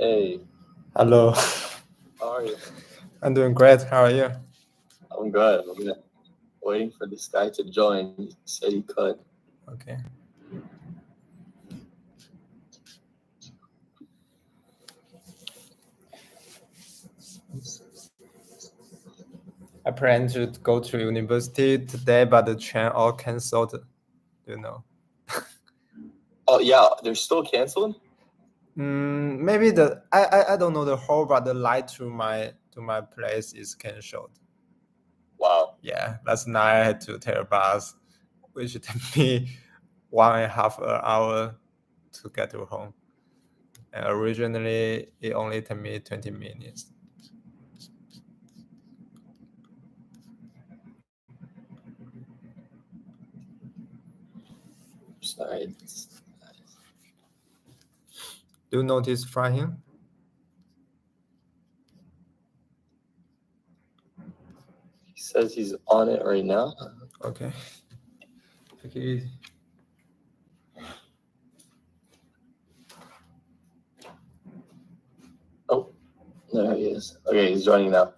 Hey, Hello. how are you? I'm doing great. How are you? I'm good. Waiting for this guy to join. He said he could. Okay. I plan to go to university today, but the train all canceled. You know. Oh yeah, they're still canceled? Maybe I don't know the whole, but the light to my place is canceled. Wow. Yeah, last night I had to take a bus, which took me 1.5 hour to get to home. And originally it only took me 20 minutes. Sorry. Do you notice flying? He says he's on it right now. Okay. Take it easy. Oh, there he is. Okay, he's joining now.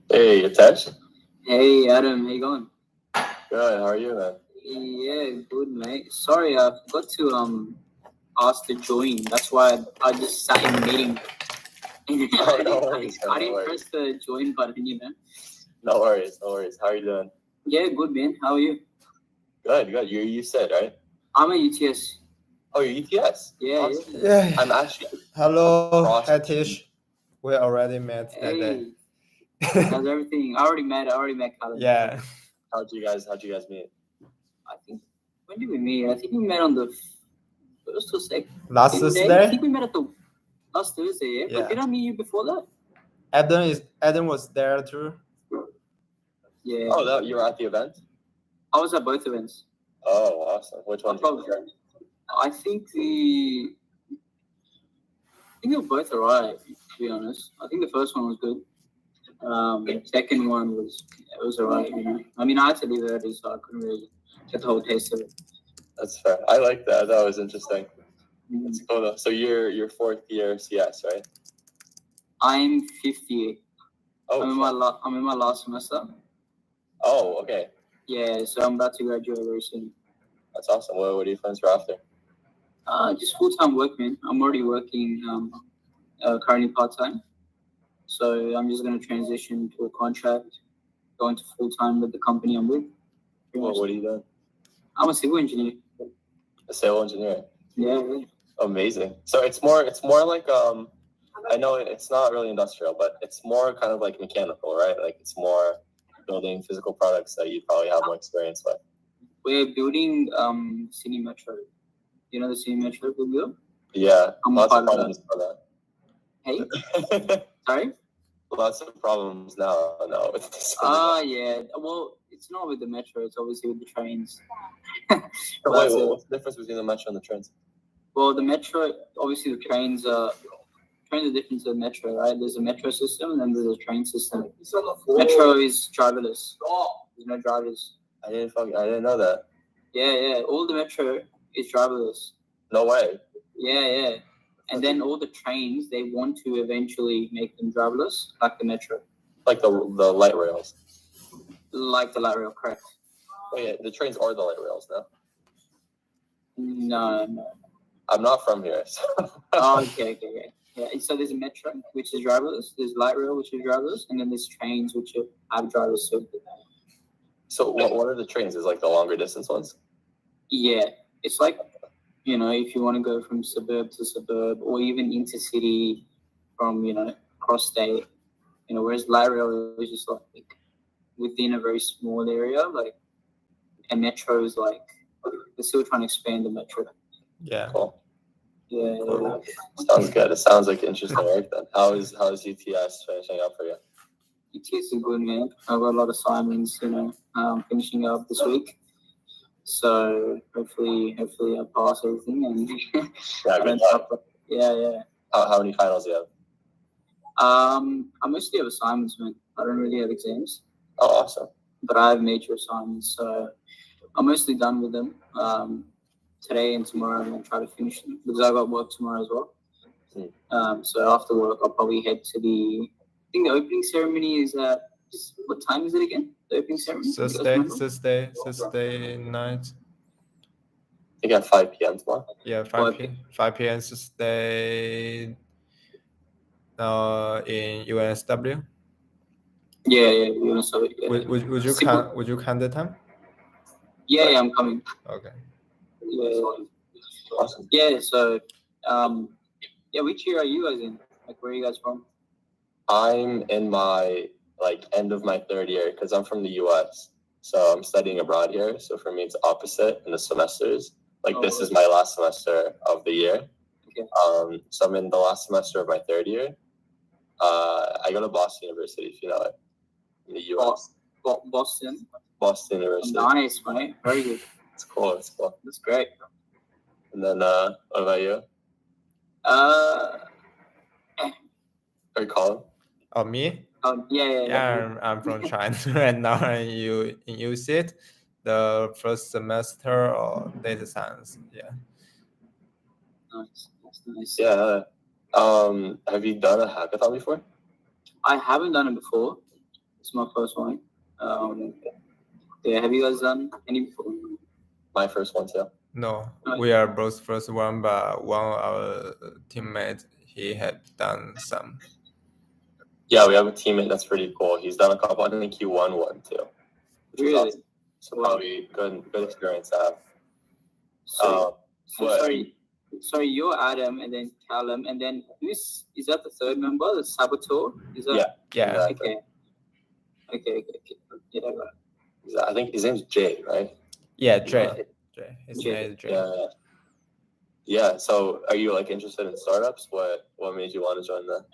Hey, Atesh. Hey Adam, how you going? Good. How are you, man? Yeah, good mate. Sorry, I forgot to ask to join. That's why I just sat in the meeting. Oh, no worries. I didn't press the join button, you know. No worries. No worries. How are you doing? Yeah, good man. How are you? Good. Good. You said right? I'm a UTS. Oh, you're ETS. Yeah, Awesome. Yeah. I'm actually. Hello, Hatish. We already met that day. Hey, how's everything? I already met Khaled. Yeah. How'd you guys meet? I think when did we meet? I think we met on the first or second Last day. Thursday? I think we met at the last Thursday. Yeah. Yeah. But did I meet you before that? Adam was there too. Yeah. Oh, you were at the event? I was at both events. Oh, awesome. Which one? I think they were both alright, to be honest. I think the first one was good. Second one was alright, you know. I mean, I had to leave early, so I couldn't really get the whole taste of it. That's fair. I like that. That was interesting. That's cool though. So you're fourth year CS, right? I'm fifth year. Oh, I'm in my last semester. Oh, okay. Yeah, so I'm about to graduate very soon. That's awesome. What are your plans for after? Just full-time work, man. I'm already working currently part-time. So I'm just going to transition to a contract, go into full-time with the company I'm with. What are you doing? I'm a civil engineer. A civil engineer? Yeah. Amazing. So it's more like I know it's not really industrial, but it's more kind of like mechanical, right? Like it's more building physical products that you probably have more experience with. We're building Sydney Metro. You know the Sydney Metro we built? Yeah. I'm lots part of problems of that. Hey? Sorry? Lots of problems now. No. Yeah. Well, it's not with the metro. It's obviously with the trains. What's the difference between the metro and the trains? Well, the metro, obviously, the trains are different to the metro, right? There's a metro system and then there's a train system. Metro is driverless. There's no drivers. I didn't know that. Yeah. All the metro is driverless. No way. Yeah. And then all the trains, they want to eventually make them driverless, like the metro. Like the light rails. Like the light rail, correct. Oh yeah, the trains are the light rails, no? No. I'm not from here. So. Okay. Yeah, so there's a metro, which is driverless. There's light rail, which is driverless, and then there's trains, which have drivers. So what are the trains? Is like the longer distance ones? Yeah, it's like, you know, if you want to go from suburb to suburb, or even intercity from, you know, cross state, you know, whereas light rail is just like within a very small area, like, and metro is like, they're still trying to expand the metro. Yeah. Cool. Yeah. Sounds good. It sounds like interesting work then. How is UTS finishing up for you? UTS is good, man. I've got a lot of assignments, you know, finishing up this week. So hopefully I pass everything and yeah. How many finals do you have? I mostly have assignments, man. I don't really have exams. Oh, awesome. But I have major assignments, so I'm mostly done with them. Today and tomorrow I'm gonna try to finish them because I got work tomorrow as well. So after work I'll probably head to I think the opening ceremony is at what time is it again? The opening ceremony? You guys remember? Thursday night. I think at 5 p.m. tomorrow. Yeah, 5 p.m. Thursday. In UNSW. Yeah, you want to yeah. Would you count the time? Yeah, I'm coming. Okay. Yeah. Awesome. Yeah, so which year are you guys in? Like, where are you guys from? I'm in my end of my third year because I'm from the US. So I'm studying abroad here. So for me it's opposite in the semesters. This is my last semester of the year. Okay. So I'm in the last semester of my third year. I go to Boston University, if you know it, in the US. Boston. Boston University. Nice, mate. Very good. It's cool. That's great. And then, what about you? Or Colin? Oh, me? Yeah. I'm from China right now. And you in UCIT, the first semester of data science. Yeah. Nice. Yeah. Have you done a hackathon before? I haven't done it before. It's my first one. Have you guys done any before? My first one too. No, we are both first one, but one of our teammates, he had done some. Yeah, we have a teammate that's pretty cool. He's done a couple. I think he won one too. Really? Awesome. So probably good experience to have. Sorry, you're Adam, and then Callum, and then is that the third member, the Saboteur? Is that? Yeah. Okay. Yeah, right. I think his name's Jay, right? Yeah, Jay. His name is Jay. Yeah. So, are you interested in startups? What made you want to join that?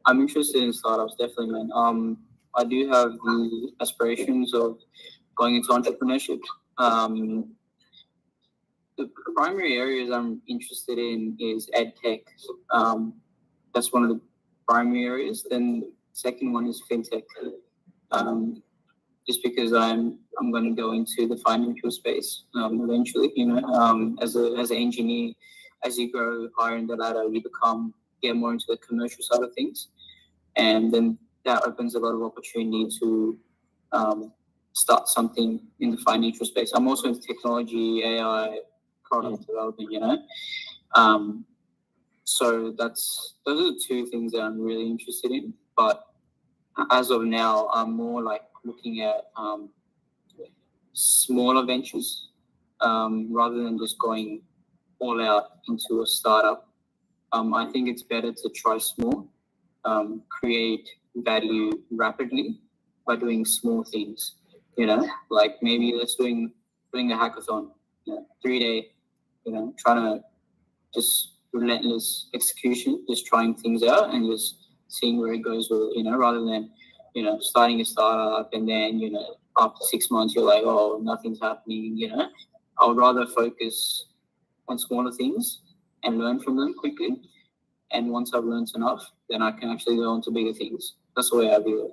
I'm interested in startups, definitely, man. I do have the aspirations of going into entrepreneurship. The primary areas I'm interested in is ed tech. That's one of the primary areas. Then the second one is fintech. Just because I'm going to go into the financial space eventually. As an engineer, as you grow higher in the ladder, you get more into the commercial side of things, and then that opens a lot of opportunity to start something in the financial space. I'm also into technology, AI, product development. So those are the two things that I'm really interested in. But as of now, I'm more looking at smaller ventures rather than just going all out into a startup. I think it's better to try small, create value rapidly by doing small things. Maybe let's doing a hackathon, 3-day, trying to just relentless execution, just trying things out and just seeing where it goes with it, rather than, starting a startup and then, after 6 months you're like, oh, nothing's happening, I would rather focus on smaller things and learn from them quickly. And once I've learned enough, then I can actually go on to bigger things. That's the way I view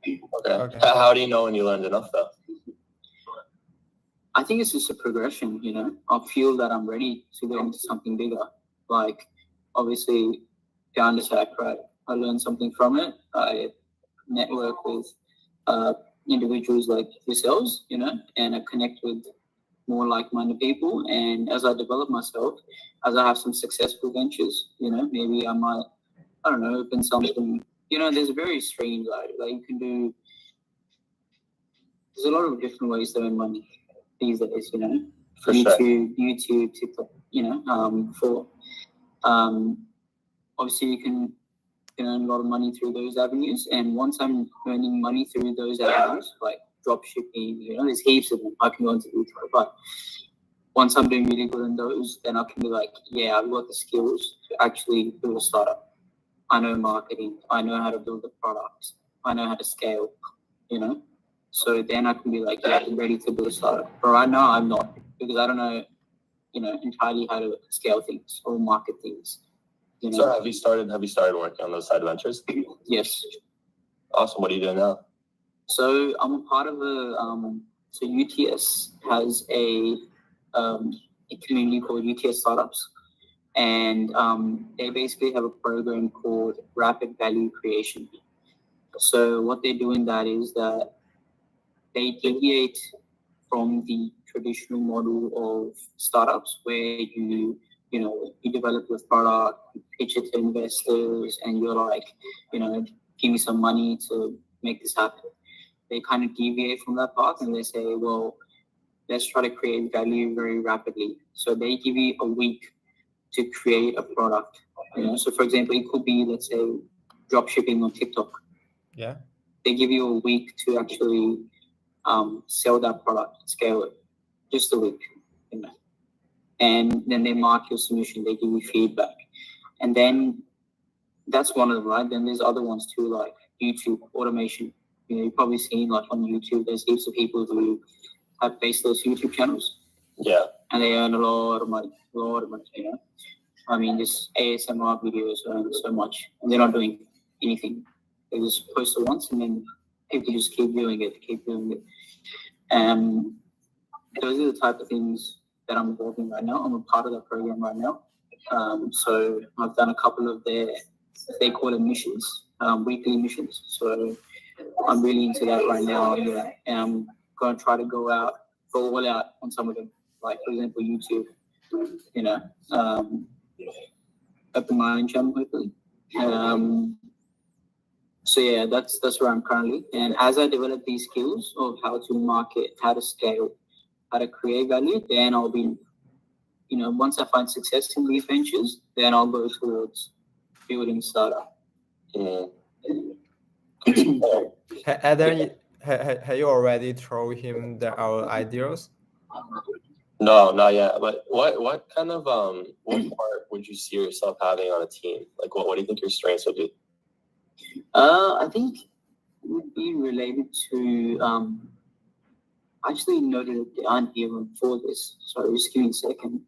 it. Okay. How do you know when you learned enough though? I think it's just a progression, I feel that I'm ready to go into something bigger. Obviously, Founders Hack, right? I learned something from it. I network with individuals like yourselves, and I connect with more like-minded people. And as I develop myself, as I have some successful ventures, maybe I might, open something. There's very strange, you can do. There's a lot of different ways to earn money these days, For YouTube, TikTok, obviously you can earn a lot of money through those avenues. And once I'm earning money through those avenues, like drop shipping, there's heaps of them. I can go into detail, but once I'm doing really good in those, then I can be like, yeah, I've got the skills to actually build a startup. I know marketing. I know how to build a product. I know how to scale, So then I can be like, yeah, I'm ready to build a startup. But right now I'm not, because I don't know, entirely how to scale things or market things. So have you started working on those side ventures? Yes. Awesome. What are you doing now? So I'm a part of a So UTS has a community called UTS Startups, and they basically have a program called Rapid Value Creation. So what they do in that is that they deviate from the traditional model of startups where you develop your product, you pitch it to investors, and you're like, give me some money to make this happen. They kind of deviate from that path and they say, well, let's try to create value very rapidly. So they give you a week to create a product. So for example, it could be, let's say, drop shipping on TikTok. Yeah. They give you a week to actually sell that product, scale it, just a week. And then they mark your submission, they give you feedback. And then that's one of them, right? Then there's other ones too, like YouTube automation. You've probably seen like on YouTube, there's heaps of people who have faceless YouTube channels. Yeah. And they earn a lot of money, I mean, this ASMR videos earn so much, and they're not doing anything. They just post it once, and then people just keep doing it. Those are the type of things that I'm involved in right now. I'm a part of that program right now. So I've done a couple of they call it missions, weekly missions. So I'm really into that right now. Yeah, and I'm going to try to go all out on some of them. Like, for example, YouTube, open my own channel, hopefully. So yeah, that's where I'm currently. And as I develop these skills of how to market, how to scale, how to create value, then I'll be, once I find success in these ventures, then I'll go towards building startup. Adam, have you already told him our ideas? No, not yet. But what kind of what part would you see yourself having on a team? Like, what do you think your strengths would be? I think it would be related to I actually noted it down here for this. Sorry, just give me a second.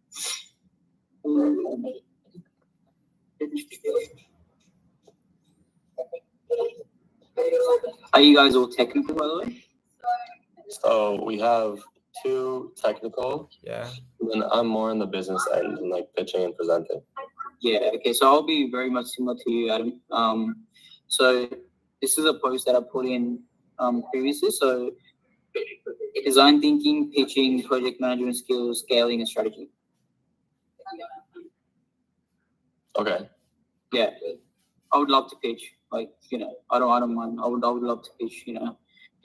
Are you guys all technical, by the way? So we have 2 technical. Yeah. And I'm more on the business end and like pitching and presenting. Yeah. Okay. So I'll be very much similar to you, Adam. So this is a post that I put in previously. So design thinking, pitching, project management skills, scaling, and strategy. Okay. Yeah. I would love to pitch. Like, I don't mind. I would love to pitch,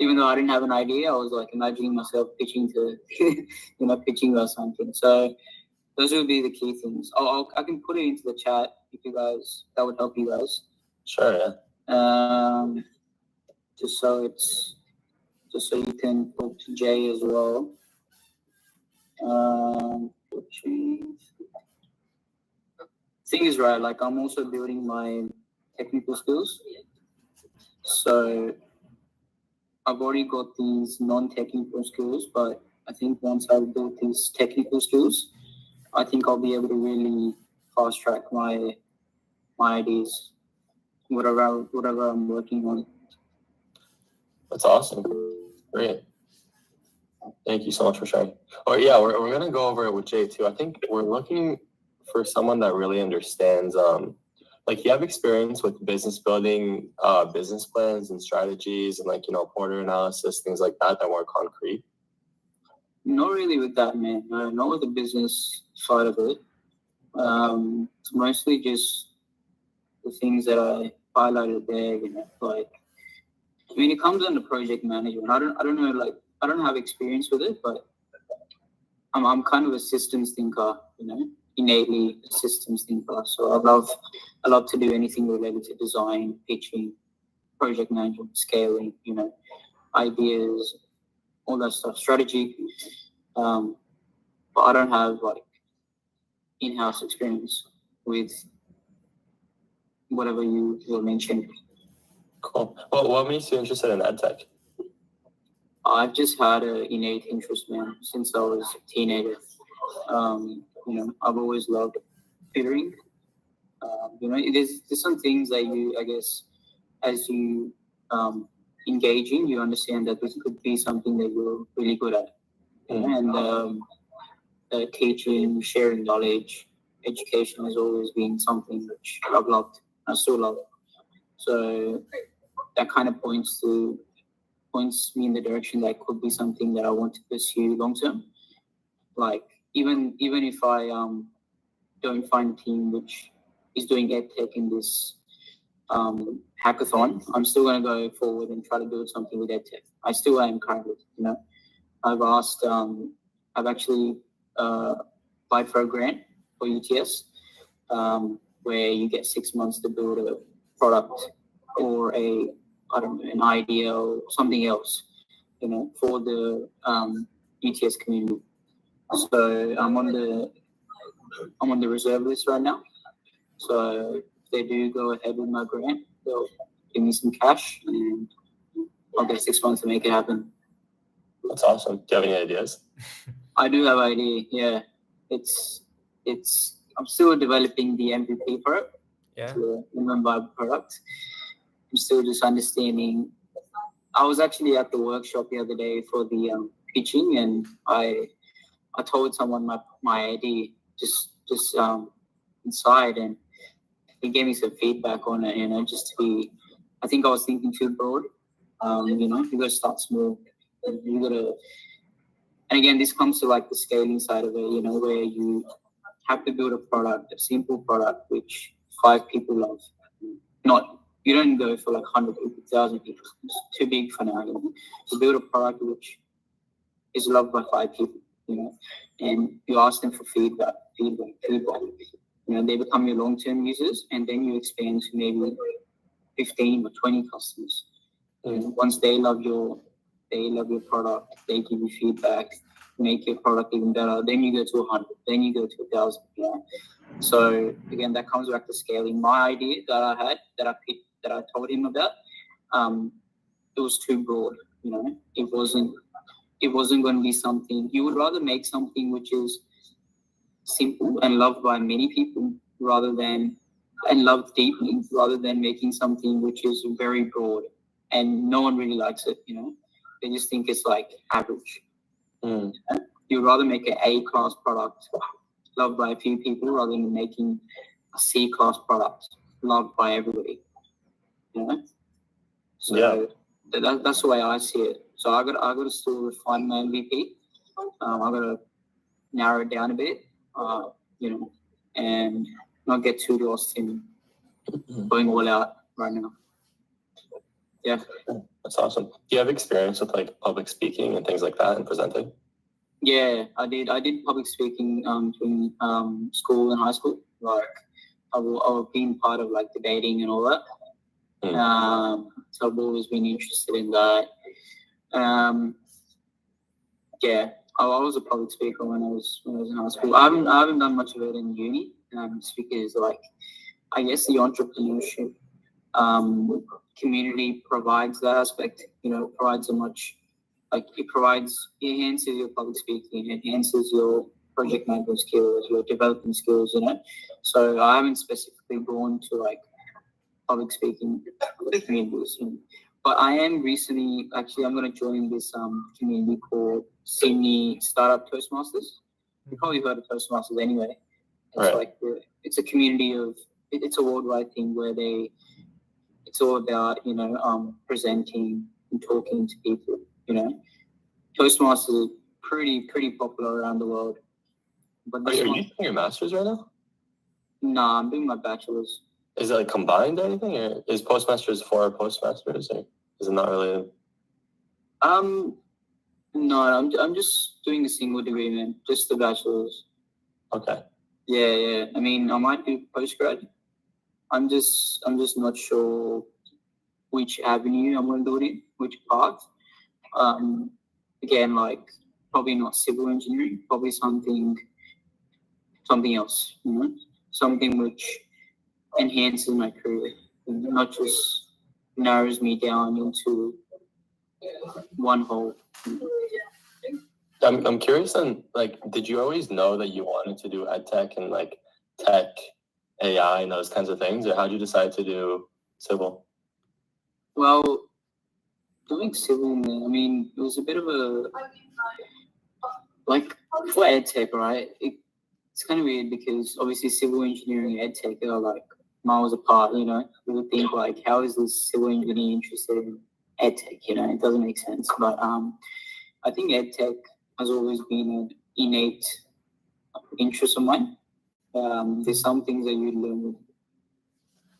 Even though I didn't have an idea, I was like imagining myself pitching to, pitching or something. So those would be the key things. I can put it into the chat if you guys, that would help you guys. Sure, yeah. Just so you can talk to Jay as well. Thing is, right, like I'm also building my technical skills. So I've already got these non-technical skills, but I think once I've built these technical skills, I think I'll be able to really fast track my ideas, whatever I'm working on. That's awesome. Great. Thank you so much for sharing. Oh yeah, we're gonna go over it with Jay too. I think we're looking for someone that really understands. Like, you have experience with business building, business plans and strategies, and Porter analysis, things like that are more concrete. Not really with that, man. Not with the business side of it. It's mostly just the things that I highlighted there. It comes under project management. I don't know. Like, I don't have experience with it, but I'm kind of a systems thinker. Innately a systems thinker. So I love to do anything related to design, pitching, project management, scaling. Ideas, all that stuff, strategy. But I don't have in-house experience with whatever you will mention. Cool. Well, what makes you interested in EdTech? I've just had an innate interest, man, since I was a teenager. I've always loved tutoring. There's some things that you, I guess, as you engaging, you understand that this could be something that you're really good at. And teaching, sharing knowledge, education has always been something which I've loved. I still love. So that kind of points me in the direction that could be something that I want to pursue long term. Like even if I don't find a team which is doing edtech in this hackathon, I'm still going to go forward and try to do something with edtech. I still am currently, I've actually applied for a grant for UTS, where you get 6 months to build a product or an idea or something else, for the UTS community. So I'm on the reserve list right now. So if they do go ahead with my grant, they'll give me some cash and I'll get 6 months to make it happen. That's awesome. Do you have any ideas? I do have an idea. Yeah, I'm still developing the MVP for it. Yeah. The minimum viable product. I'm still just understanding. I was actually at the workshop the other day for the pitching, and I told someone my idea just inside, and he gave me some feedback on it. Just to be, I think I was thinking too broad. You got to start small. You got to, and again, this comes to like the scaling side of it. Where you have to build a product, a simple product, which 5 people love. You don't go for like 150,000 people. It's too big for now. To build a product which is loved by 5 people, and you ask them for feedback. They become your long-term users, and then you expand to maybe 15 or 20 customers. Once they love your product, they give you feedback, make your product even better. Then you go to 100, then you go to 1,000. So again, that comes back to scaling. My idea that I had, that I told him about, it was too broad. It wasn't going to be something. You would rather make something which is simple and loved by many people and loved deeply, rather than making something which is very broad and no one really likes it. They just think it's like average. You'd rather make an A-class product loved by a few people rather than making a C-class product loved by everybody. So that's the way I see it. So I got to still refine my MVP. I got to narrow it down a bit, and not get too lost in going all out right now. Yeah. That's awesome. Do you have experience with like public speaking and things like that and presenting? Yeah, I did public speaking in school and high school. Like I've been part of like debating and all that. So I've always been interested in that. Yeah, I was a public speaker when I was in high school. I haven't done much of it in uni. Because like, I guess the entrepreneurship community provides that aspect. Provides so much. Like it enhances your public speaking, enhances your project management skills, your development skills. So I haven't specifically gone to like public speaking communities. But I am recently, actually, I'm going to join this community called Sydney Startup Toastmasters. You probably heard of Toastmasters anyway. It's like it's a community it's a worldwide thing where it's all about presenting and talking to people. Toastmasters are pretty popular around the world. But are you doing your master's right now? Nah, I'm doing my bachelor's. Is it like combined or anything, or is Postmasters for Postmasters, or is it not related? No, I'm just doing a single degree, man. Just the bachelor's. Okay. Yeah. I mean, I might do postgrad. I'm just not sure which avenue I'm going to do it in, which path. Again, like probably not civil engineering, probably something else. Something which enhances my career, not just narrows me down into one hole. I'm curious then, like, did you always know that you wanted to do ed tech and like tech, AI and those kinds of things, or how'd you decide to do civil? Well, doing civil, I mean, it was a bit of a, like, for EdTech, right? It's kind of weird because obviously civil engineering and EdTech are like miles apart, you know? You would think like, how is this civil engineer interested in EdTech, you know? It doesn't make sense. But I think EdTech has always been an innate interest of mine. There's some things that you learn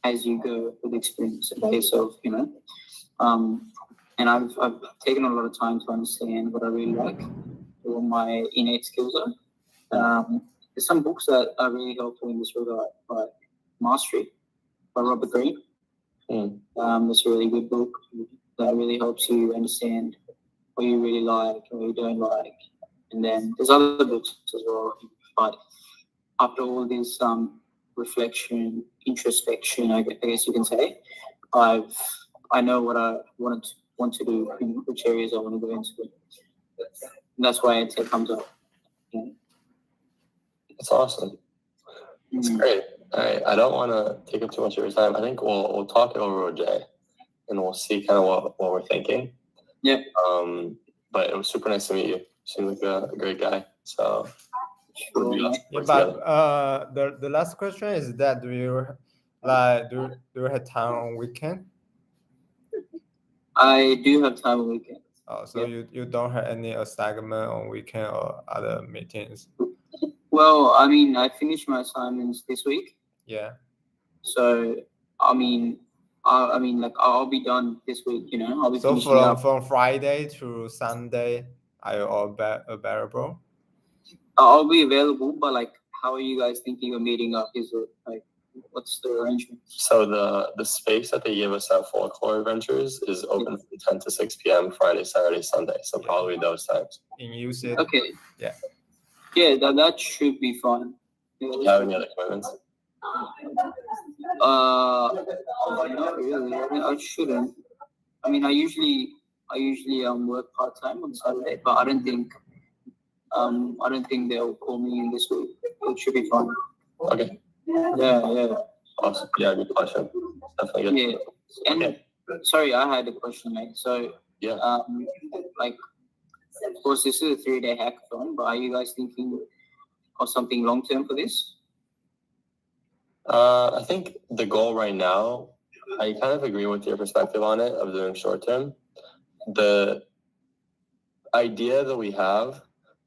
as you go with experience in case of, you know, and I've taken a lot of time to understand what I really like, what my innate skills are. There's some books that are really helpful in this regard, like Mastery by Robert Greene. That's a really good book that really helps you understand what you really like and what you don't like. And then there's other books as well. But after all this reflection, introspection, I guess you can say, I know what I want to do, in which areas I want to go into. And that's why EdTech comes up. Yeah. That's awesome. That's great. All right. I don't want to take up too much of your time. I think we'll talk it over with Jay, and we'll see kind of what we're thinking. Yeah. But it was super nice to meet you. You seem like a great guy. So. Yeah, but the last question is that do you have time on weekend? I do have time on weekend. Oh, so you don't have any assignment on weekend or other meetings? Well, I mean, I finished my assignments this week. Yeah. So, I mean, like I'll be done this week. You know, I'll be so finishing up. from Friday to Sunday, are you all available? I'll be available, but like, how are you guys thinking of meeting up? Is it like, what's the arrangement? So the space that they give us at Folklore Adventures is open from 10 to 6 p.m. Friday, Saturday, Sunday. So probably those times. In UC. Okay. Yeah. Yeah, that should be fine. Do you have any other commitments? Not really. I shouldn't. I mean, I usually work part time on Saturday, but I don't think they'll call me in this week. It should be fine. Okay. Yeah. Awesome. Yeah, good question. Definitely good. Yeah. And sorry, I had a question, mate. So yeah. Like, of course, this is a 3-day hackathon, but are you guys thinking of something long term for this? I think the goal right now, I kind of agree with your perspective on it of doing short term. The idea that we have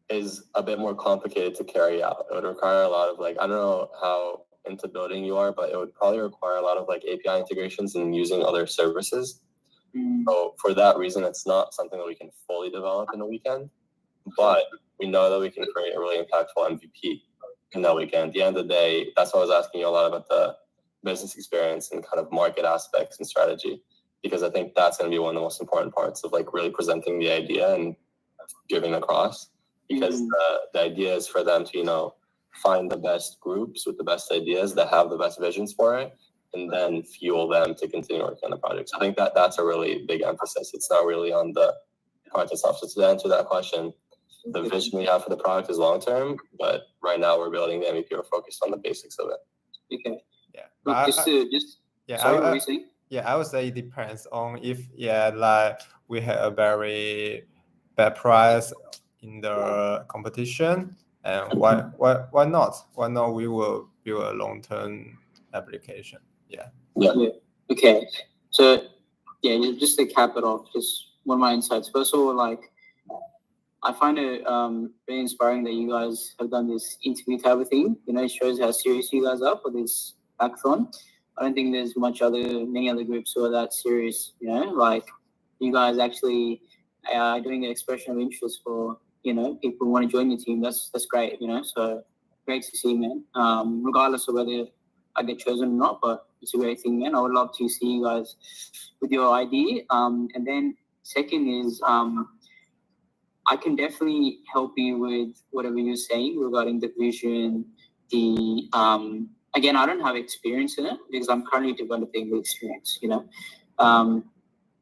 is a bit more complicated to carry out. It would require a lot of I don't know how into building you are, but it would probably require a lot of API integrations and using other services. So for that reason, it's not something that we can fully develop in a weekend, but we know that we can create a really impactful MVP in that weekend. At the end of the day, that's why I was asking you a lot about the business experience and kind of market aspects and strategy, because I think that's going to be one of the most important parts of really presenting the idea and giving across, because the idea is for them to, find the best groups with the best ideas that have the best visions for it, and then fuel them to continue working on the projects. I think that's a really big emphasis. It's not really on the product itself. So to answer that question, the vision we have for the product is long term, but right now we're building the MVP. We're focused on the basics of it. Okay. Yeah. Look, I would say it depends on if we have a very bad price in the competition, and why not? Why not? We will build a long-term application. Yeah. Okay. So just to cap it off, just one of my insights. First of all, I find it very inspiring that you guys have done this interview type of thing. It shows how serious you guys are for this hackathon. I don't think there's many other groups who are that serious. You guys actually are doing an expression of interest for people who want to join your team. That's great. So great to see, man. Regardless of whether I get chosen or not, but it's a great thing, man. I would love to see you guys with your ID. And then second is I can definitely help you with whatever you're saying regarding the vision. Again, I don't have experience in it because I'm currently developing the experience, but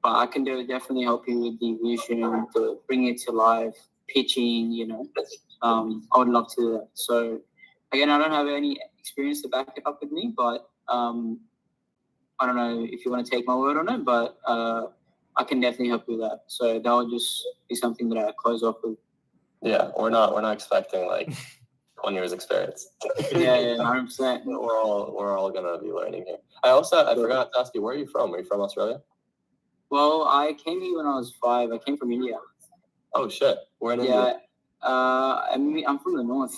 I can definitely help you with the vision, to bring it to life, pitching, I would love to do that. So again, I don't have any experience to back it up with me, but I don't know if you want to take my word on it, but I can definitely help you with that. So that would just be something that I close off with. Yeah, we're not expecting like 20 years experience. Yeah, 100%. We're all gonna be learning here. I forgot to ask you, where are you from? Are you from Australia? Well, I came here when I was 5. I came from India. Oh shit, we're in India. I'm from the north.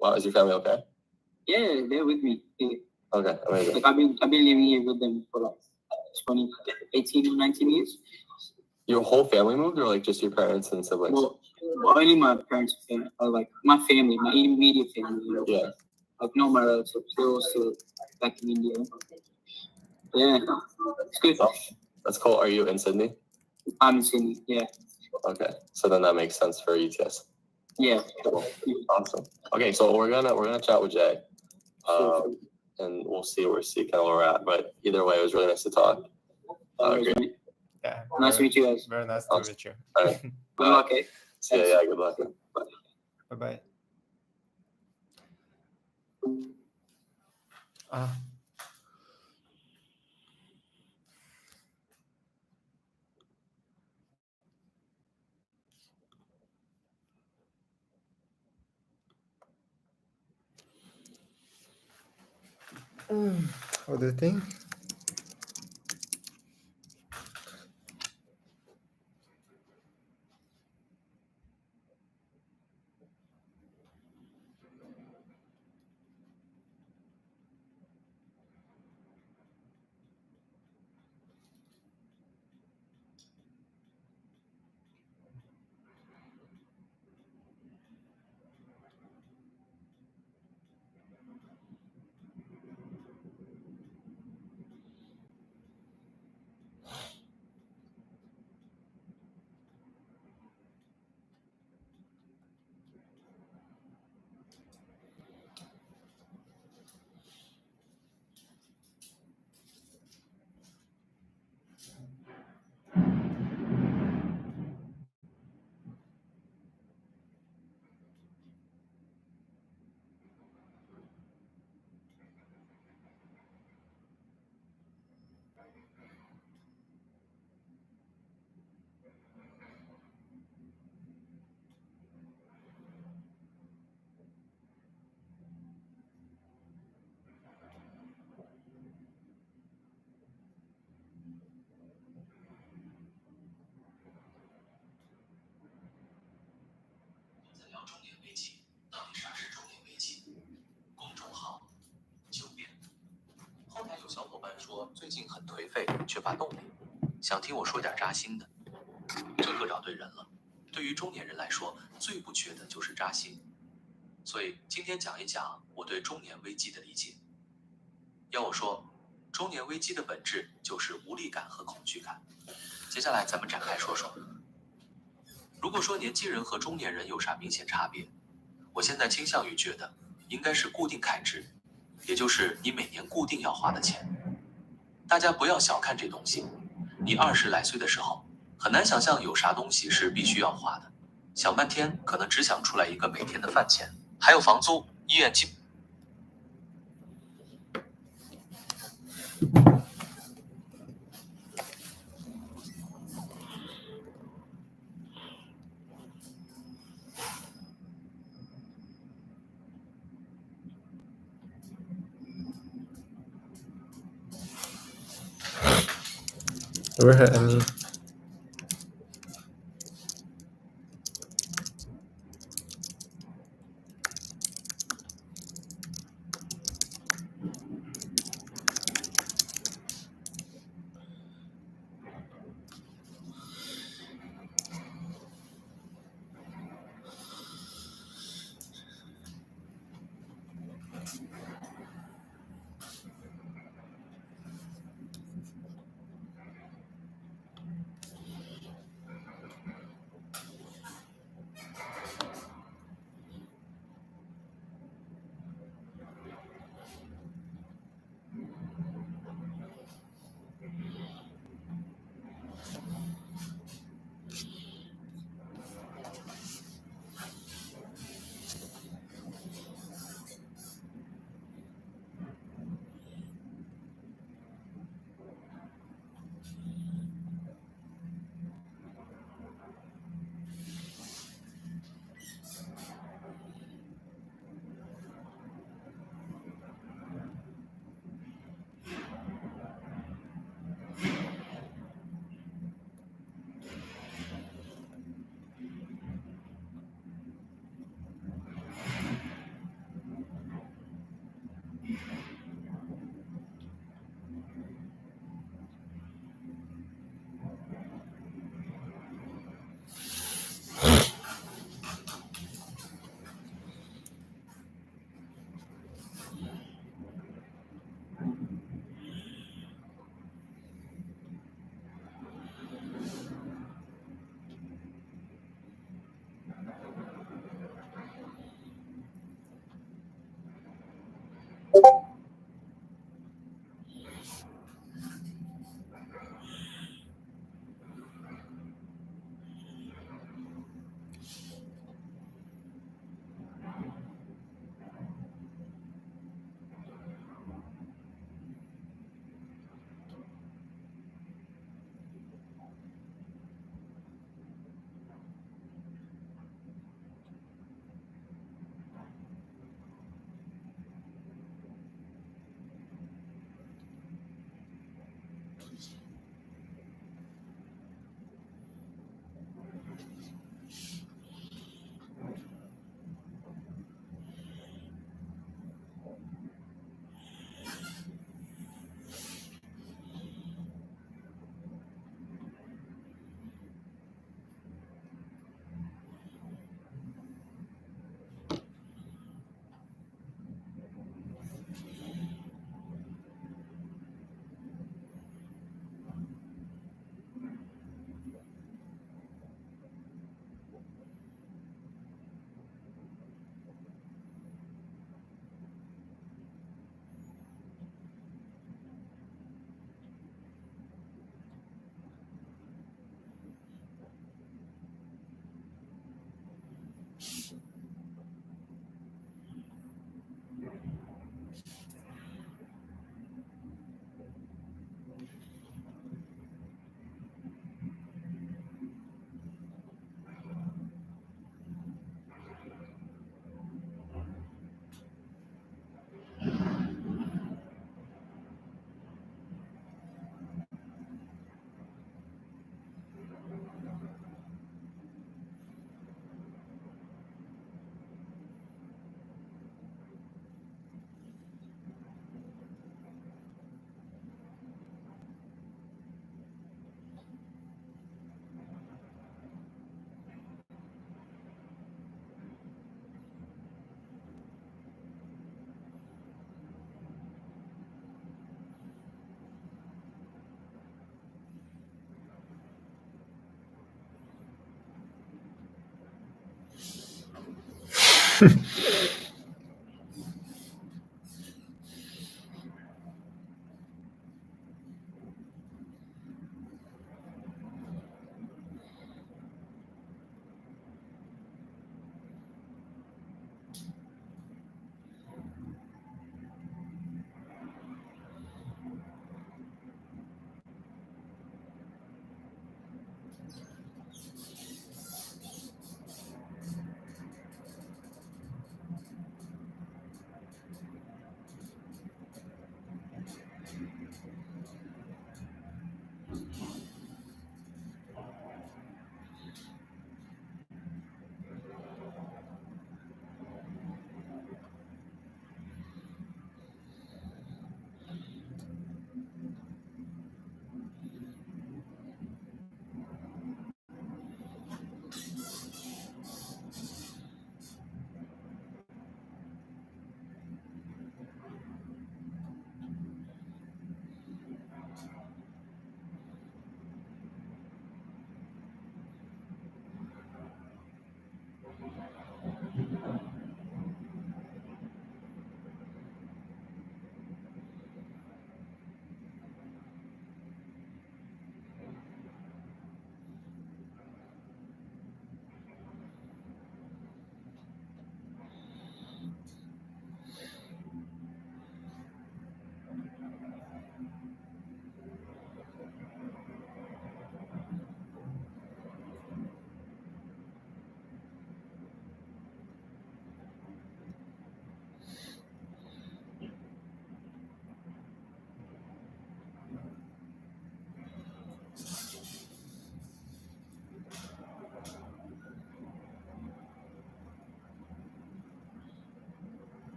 Wow, is your family okay? Yeah, they're with me. Yeah. Okay, amazing. Like I've been living here with them for like 18 or 19 years. Your whole family moved, or like just your parents and siblings? Well, only my parents' family, or like my family, my immediate family. You know? Yeah. Like not my relatives. They're all still back in India. Yeah, it's good. That's cool. Are you in Sydney? I'm in Sydney. Yeah. Okay, so then that makes sense for UTS. Yeah. Cool. Awesome. Okay, so we're gonna chat with Jay, and we'll see kind of where we're at. But either way, it was really nice to talk. Great. Yeah. Nice to meet you guys. Very nice to meet you. All right. Good luck, eh? See ya. Yeah, good luck. Bye bye. Ah. What do you think?最近很颓废，缺乏动力，想听我说点扎心的。这可找对人了。对于中年人来说，最不缺的就是扎心。所以今天讲一讲我对中年危机的理解。要我说，中年危机的本质就是无力感和恐惧感。接下来咱们展开说说。如果说年轻人和中年人有啥明显差别，我现在倾向于觉得应该是固定开支，也就是你每年固定要花的钱。大家不要小看这东西，你20来岁的时候，很难想象有啥东西是必须要花的，想半天可能只想出来一个每天的饭钱，还有房租、医院基。Do we have any?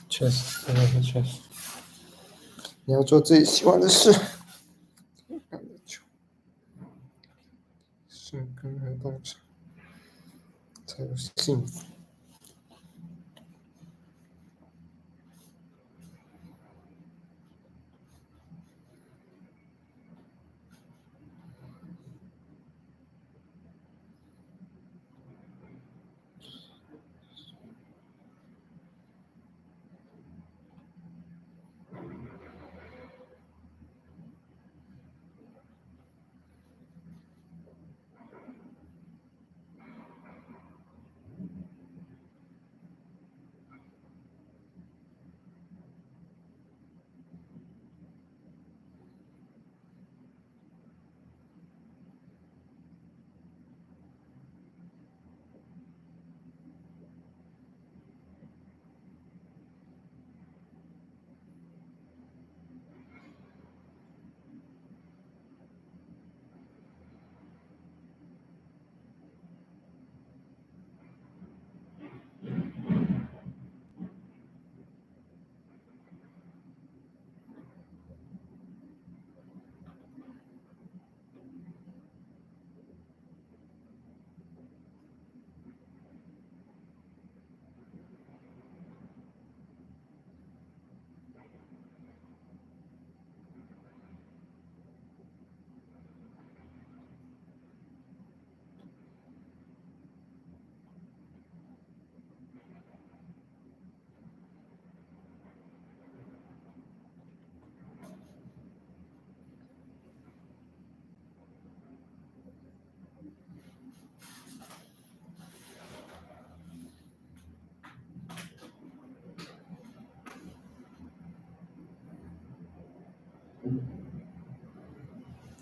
确实，真的是确实。你要做自己喜欢的事，干得久，是跟人共产才有幸福。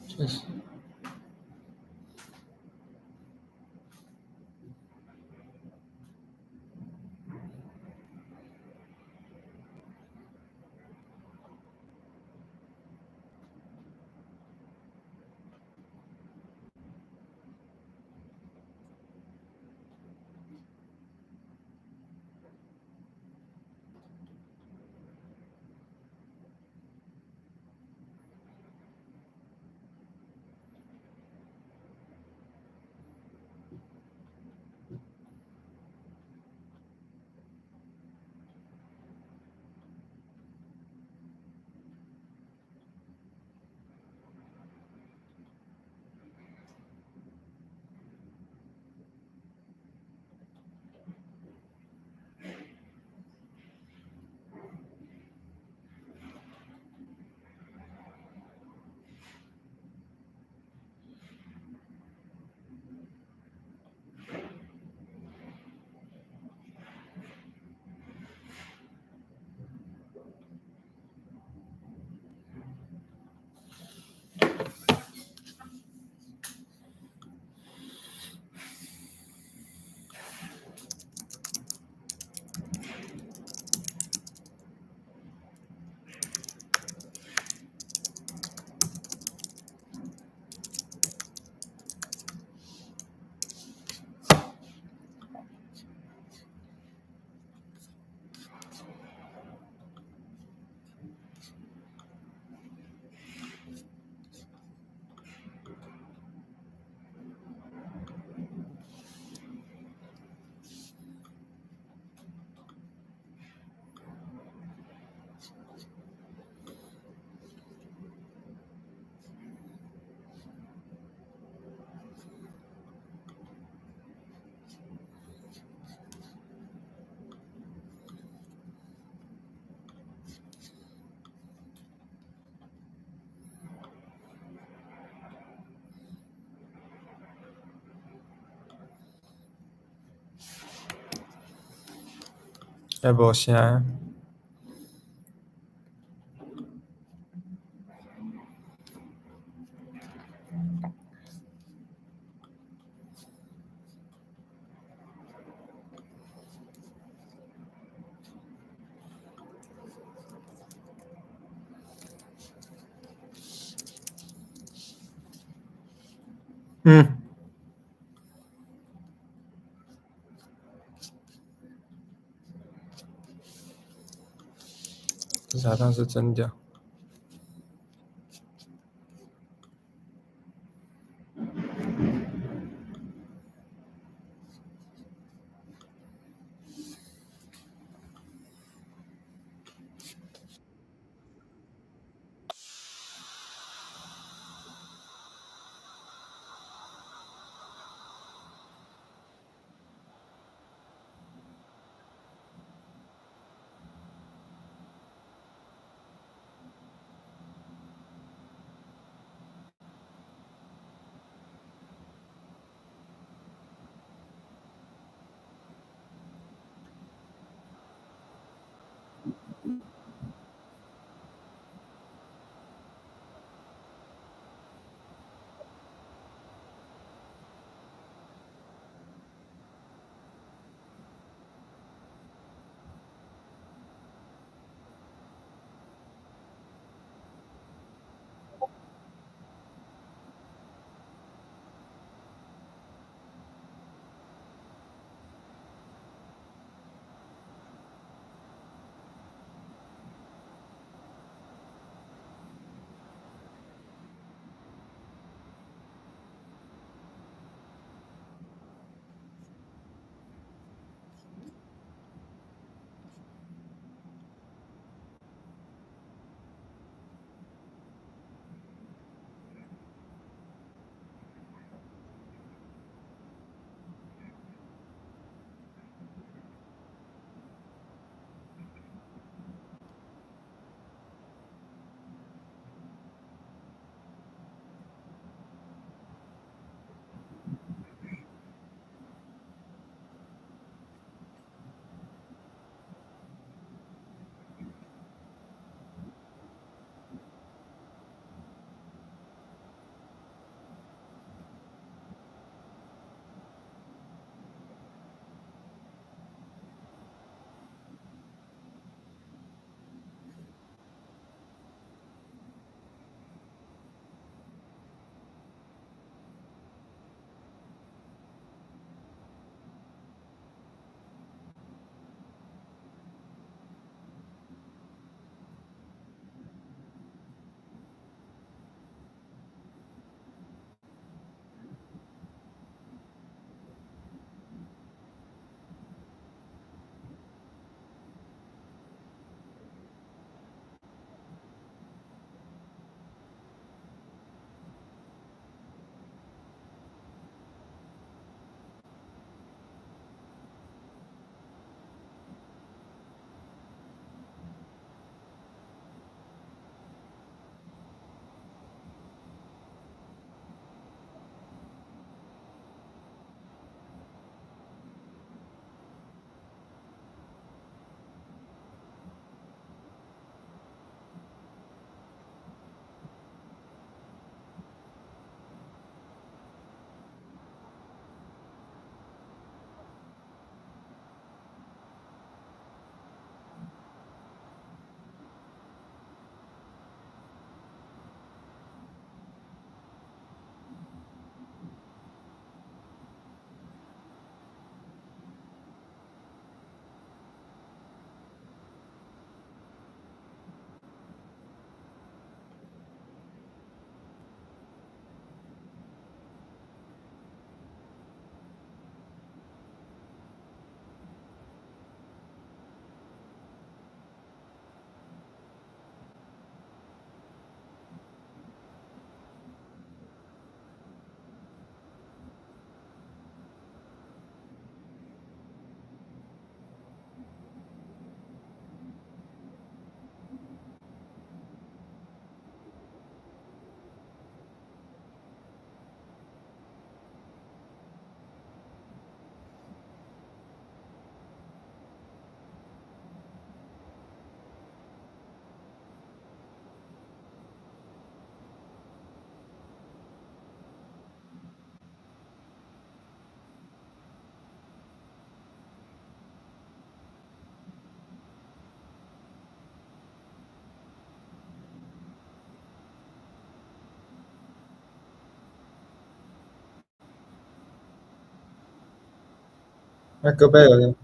确实。要不我先。嗯。查它是真假。那戈贝尔呢？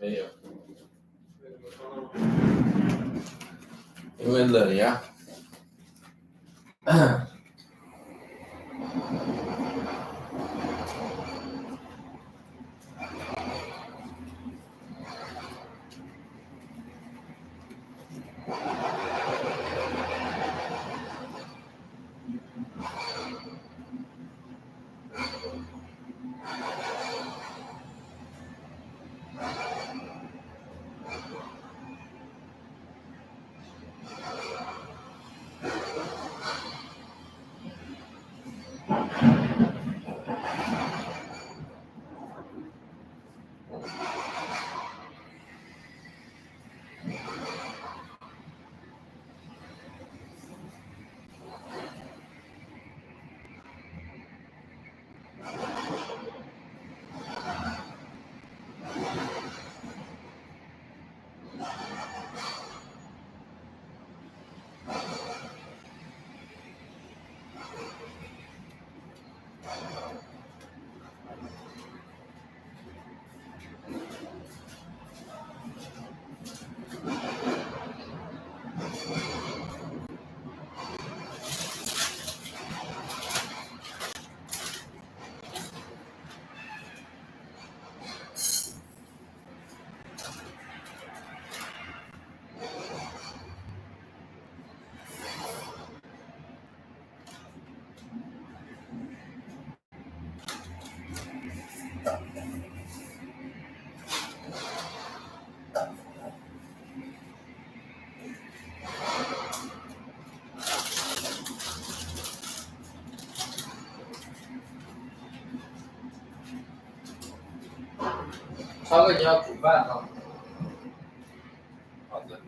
没有，因为冷呀。超哥，你要煮饭啊？好的。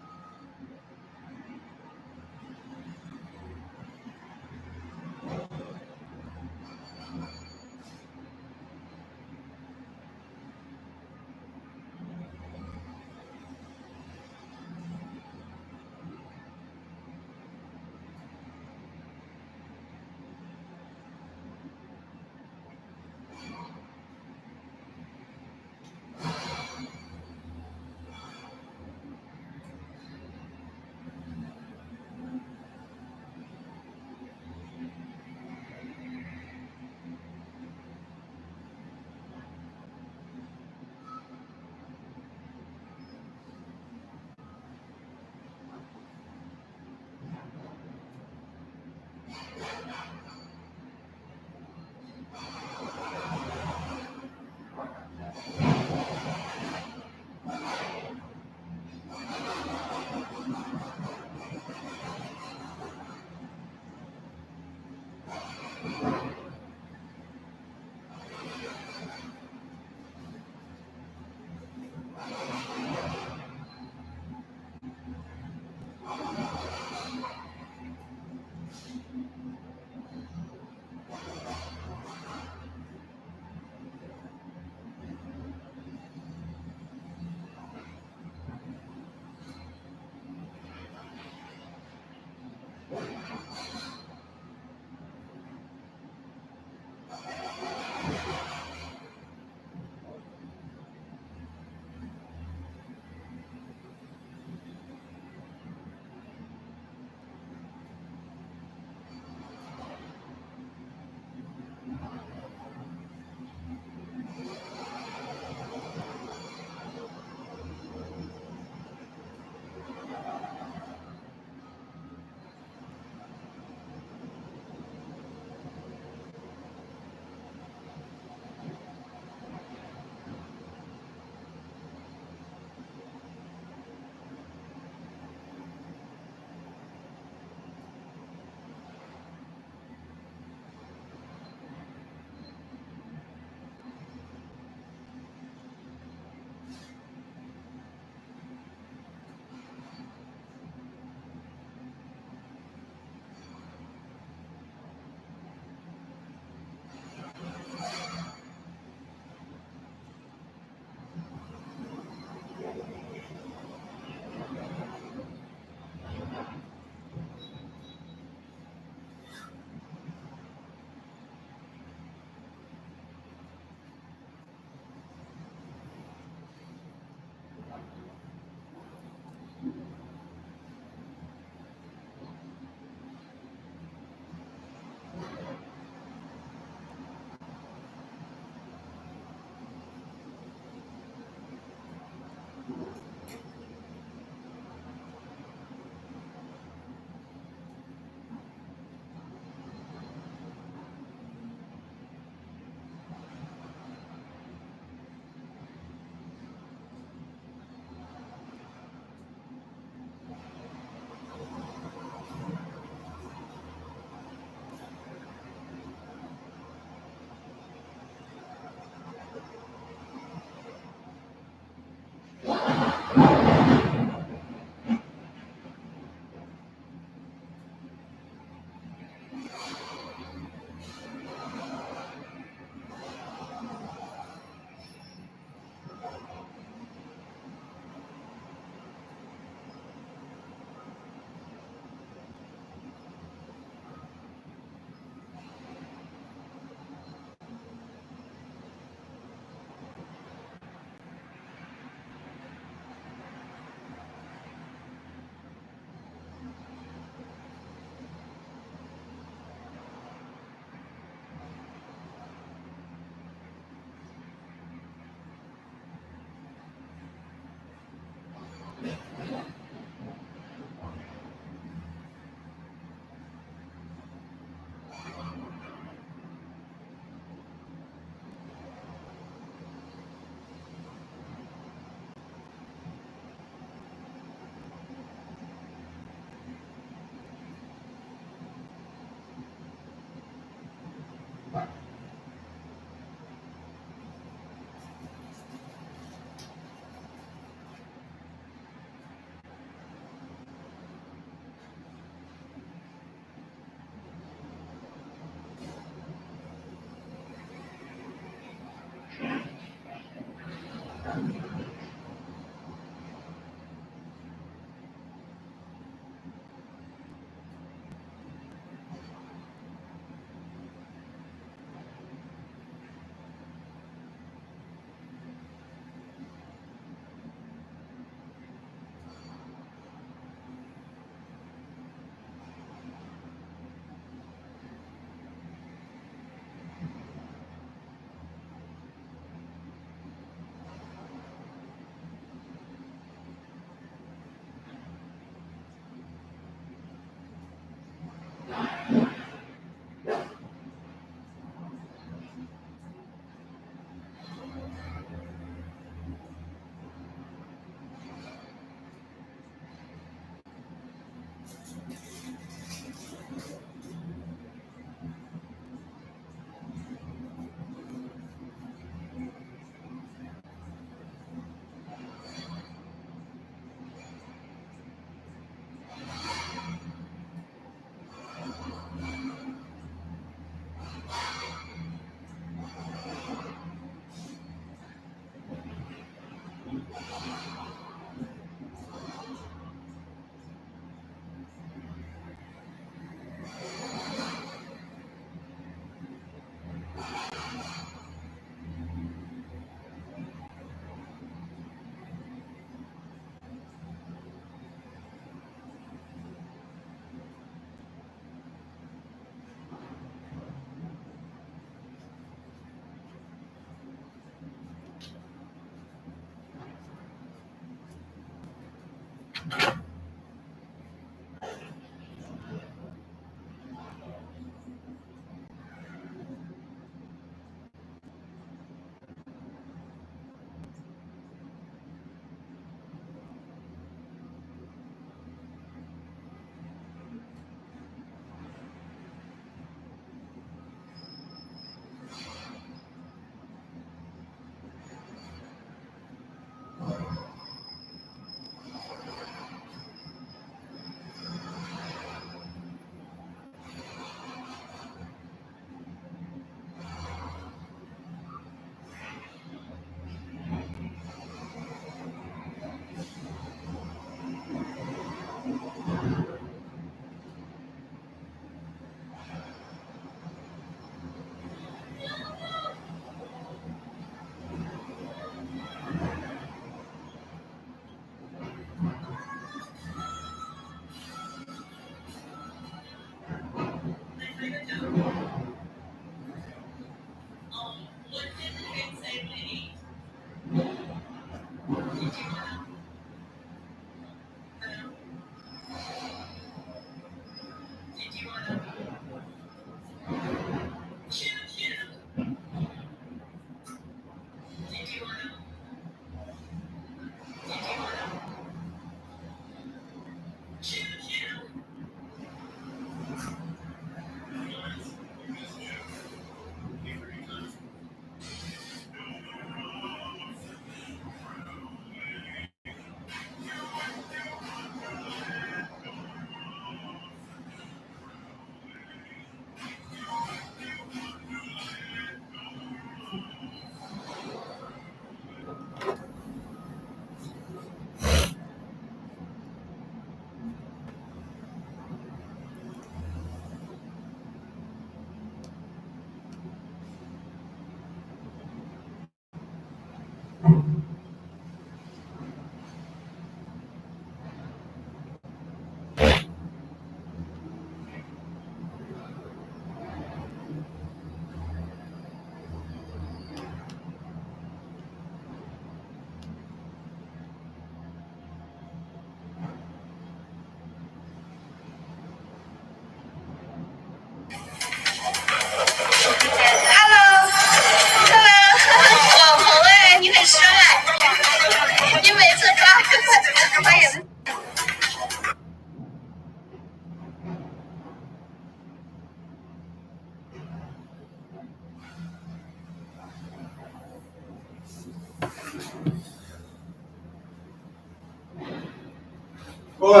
各位，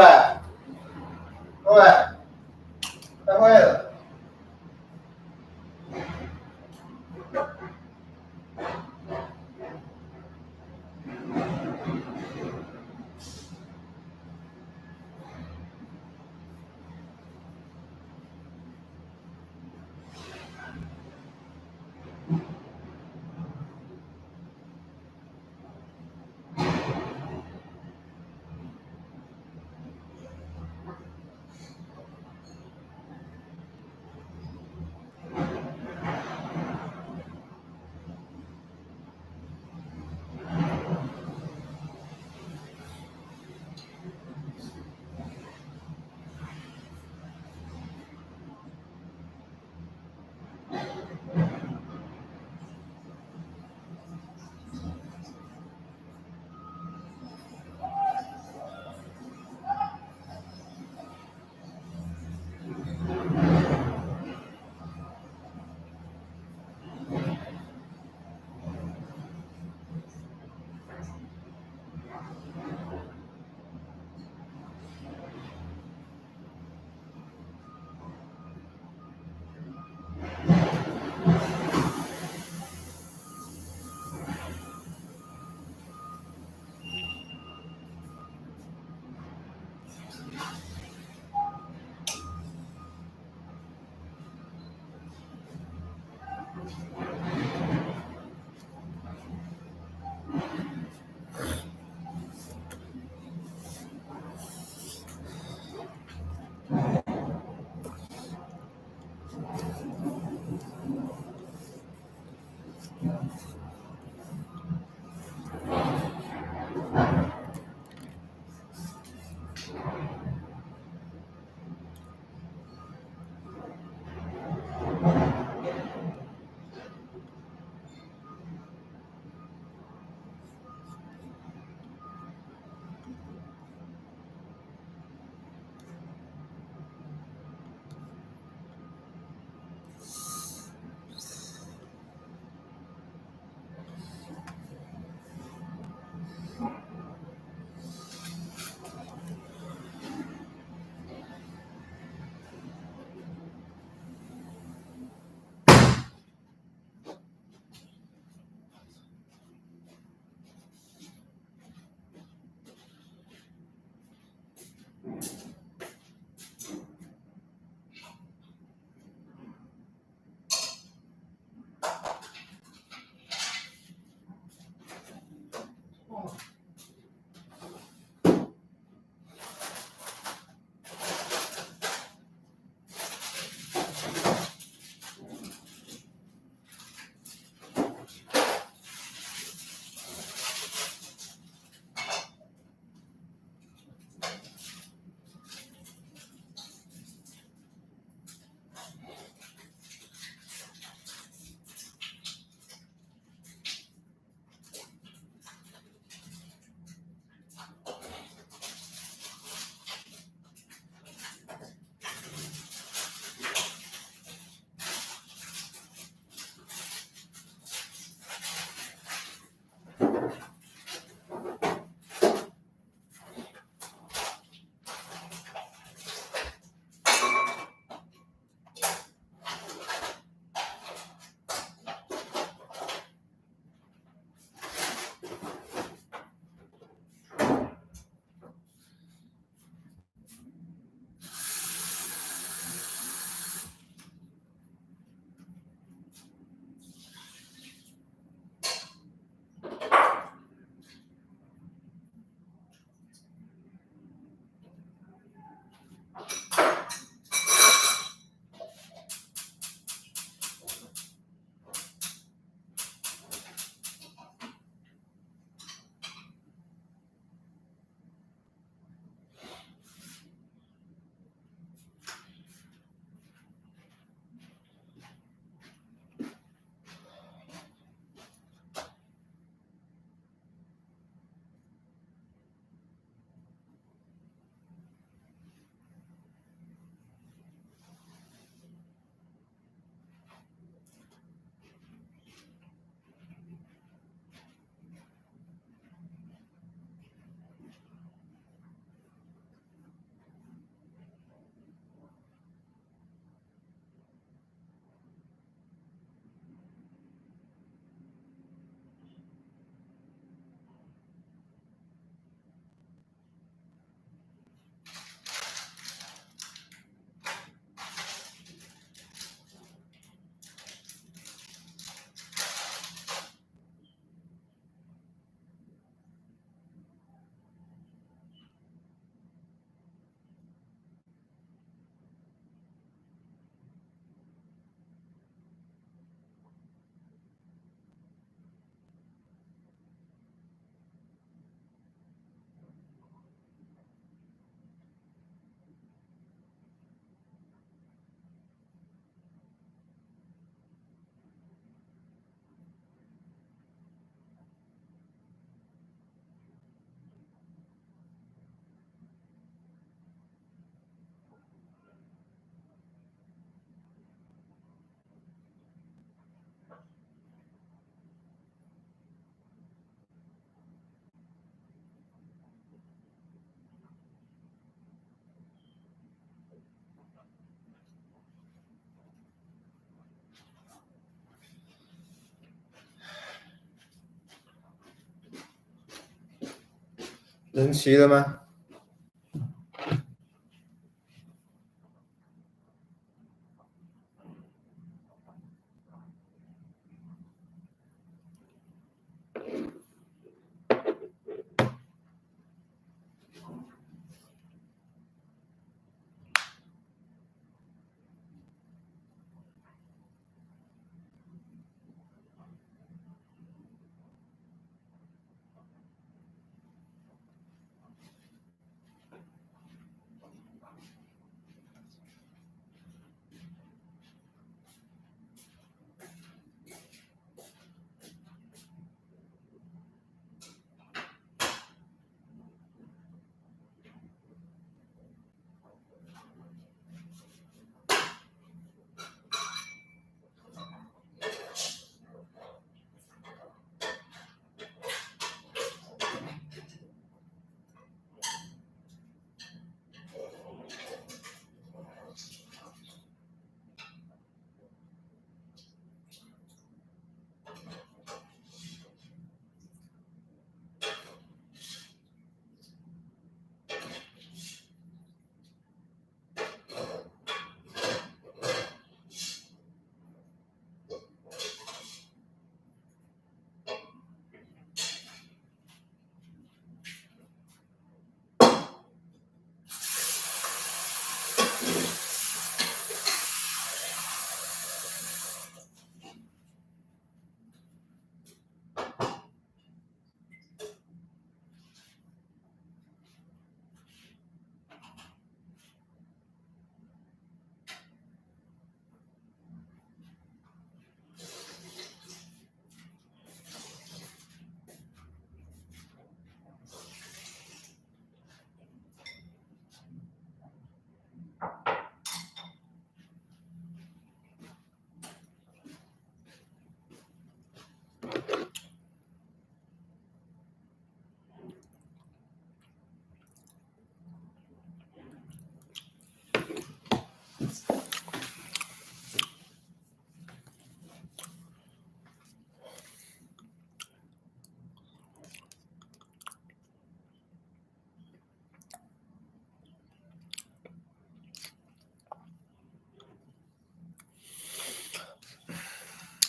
各位，开会了。人齐了吗？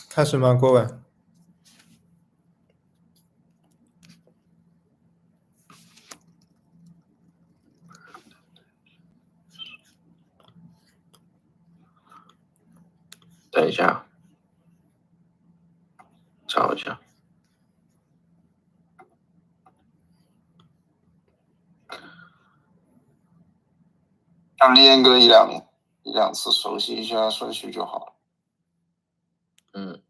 开始吗，郭伟？等一下，找一下。让练个一两次，熟悉一下顺序就好了。嗯。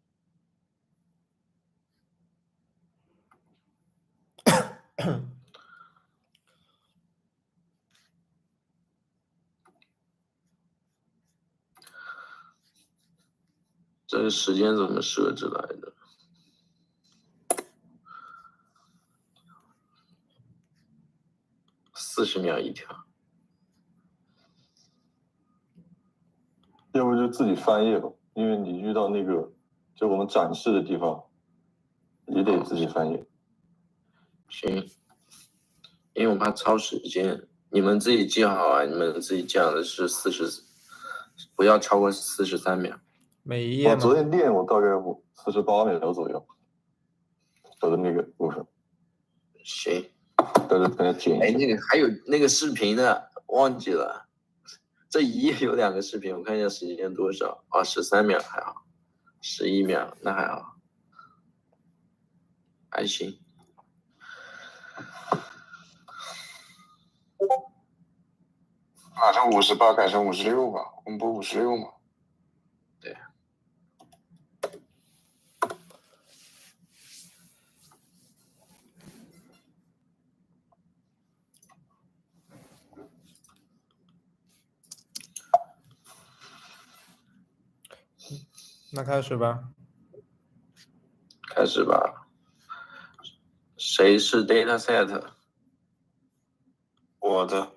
这个时间怎么设置来的？40秒一条。要不就自己翻页吧，因为你遇到那个就我们展示的地方，也得自己翻页。行，因为我怕超时间，你们自己记好啊，你们自己讲的是40，不要超过43秒。每一页吗？我昨天练我大概48秒左右，我的那个部分。行，但是可能剪一哎，下。那个还有那个视频呢，忘记了。这一页有2个视频，我看一下时间多少啊？13秒还好，11秒那还好，还行。把这58改成56吧，我们不56吗？对。那开始吧。开始吧。谁是 dataset？ 我的。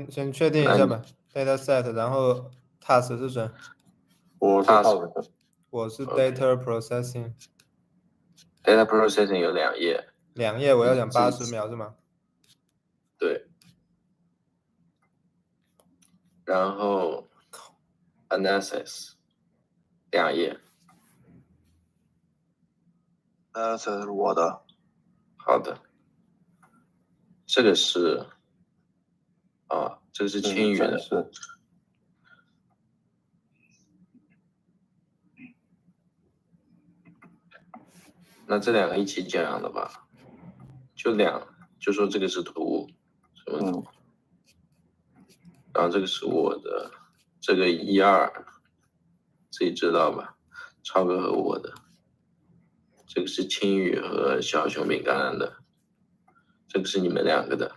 先确定一下吧。dataset， 然后 task 是谁？我是 task。我是 data processing。 data processing 有2页。2页我要讲80秒是吗？对，然后 analysis 2页。这是我的。好的，这个是这个是这青宇的。是展示。那这两个一起讲的吧，就说这个是图什么图，然后这个是我的，这个1、2自己知道吧，超哥和我的，这个是青宇和小熊饼干的，这个是你们两个的，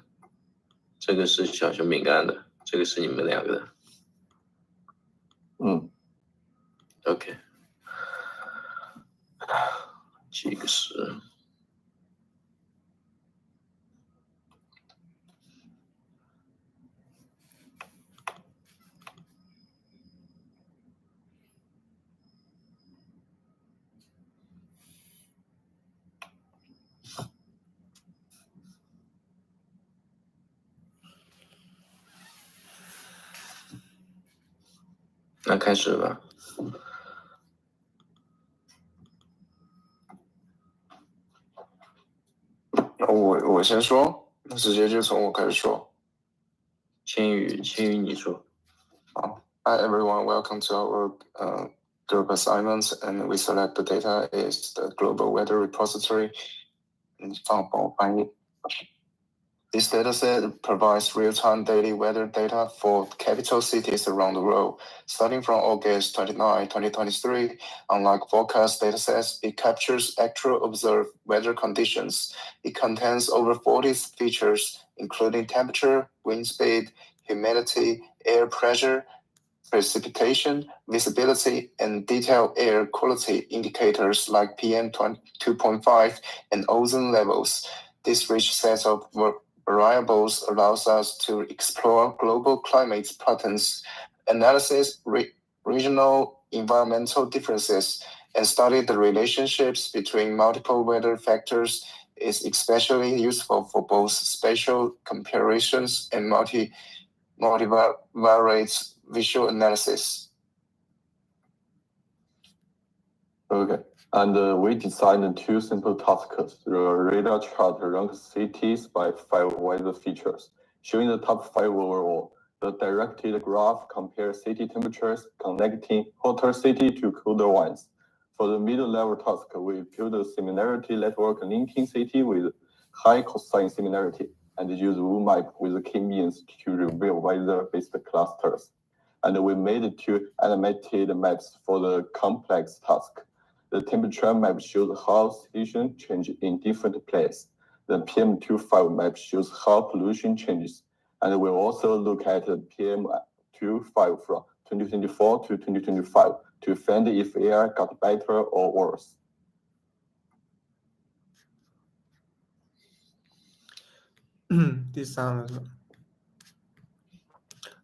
这个是小熊饼干的，这个是你们两个的。OK， 几个是。那开始吧。我先说，那直接就从我开始说。青宇你说。Hi everyone, welcome to our group assignments, and we select the data is the global weather repository. 帮我翻译。This dataset provides real-time daily weather data for capital cities around the world. Starting from August 29, 2023, unlike forecast datasets, it captures actual observed weather conditions. It contains over 40 features, including temperature, wind speed, humidity, air pressure, precipitation, visibility, and detailed air quality indicators like PM 2.5 and ozone levels. This rich set of variables allows us to explore global climate patterns, analysis regional environmental differences, and study the relationships between multiple weather factors. Is especially useful for both spatial comparisons and multivariate visual analysis. Okay, and we designed 2 simple tasks. The radar chart ranks cities by 5 weather features, showing the top 5 overall. The directed graph compares city temperatures, connecting hotter city to colder ones. For the middle-level task, we build a similarity network linking city with high cosine similarity, and use WooMap with k-means to reveal weather-based clusters. And we made 2 animated maps for the complex task. The temperature map shows how station change in different places. The PM2.5 map shows how pollution changes. And we'll also look at the PM2.5 from 2024 to 2025 to find if air got better or worse. This sounds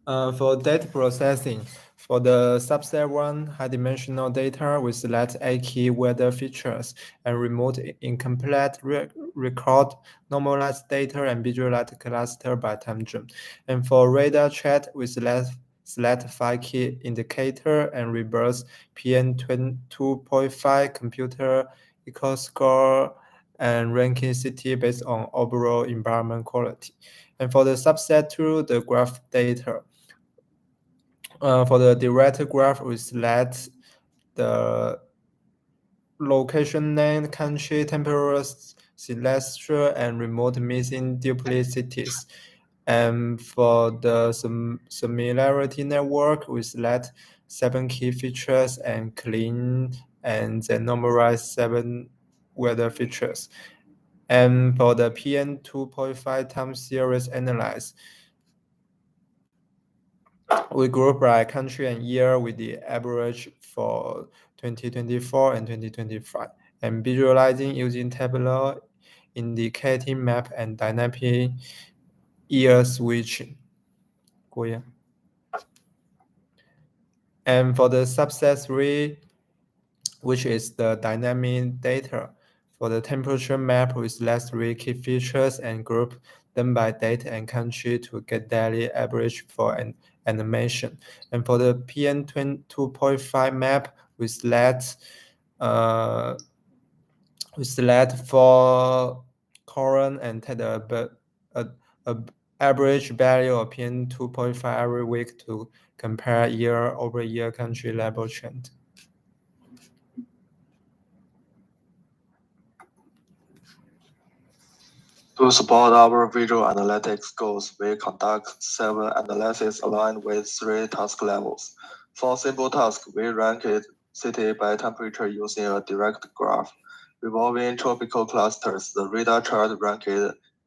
for data processing. For the subset 1 high-dimensional data, we select 8 key weather features and remove incomplete record, normalize data, and visualize cluster by time zone. And for radar chat, we select 5 key indicator and reverse PM2.5 computer eco-score and ranking city based on overall environment quality. And for the subset 2, the graph data. For the direct graph, we select the location name, country, temperature, celestial, and remote missing duplicities. And for the similarity network, we select 7 key features and clean and then normalize 7 weather features. And for the PM2.5 time series analyze, we group by country and year with the average for 2024 and 2025, and visualizing using Tableau, indicating map and dynamic year switching. And for the subset 3, which is the dynamic data, for the temperature map, we select 3 key features and group then by date and country to get daily average for an animation. And for the PM 2.5 map, we select for current and take the average value of PM 2.5 every week to compare year-over-year country level trend. To support our visual analytics goals, we conduct 7 analyses aligned with 3 task levels. For simple tasks, we ranked city by temperature using a direct graph. Revolving tropical clusters, the radar chart ranked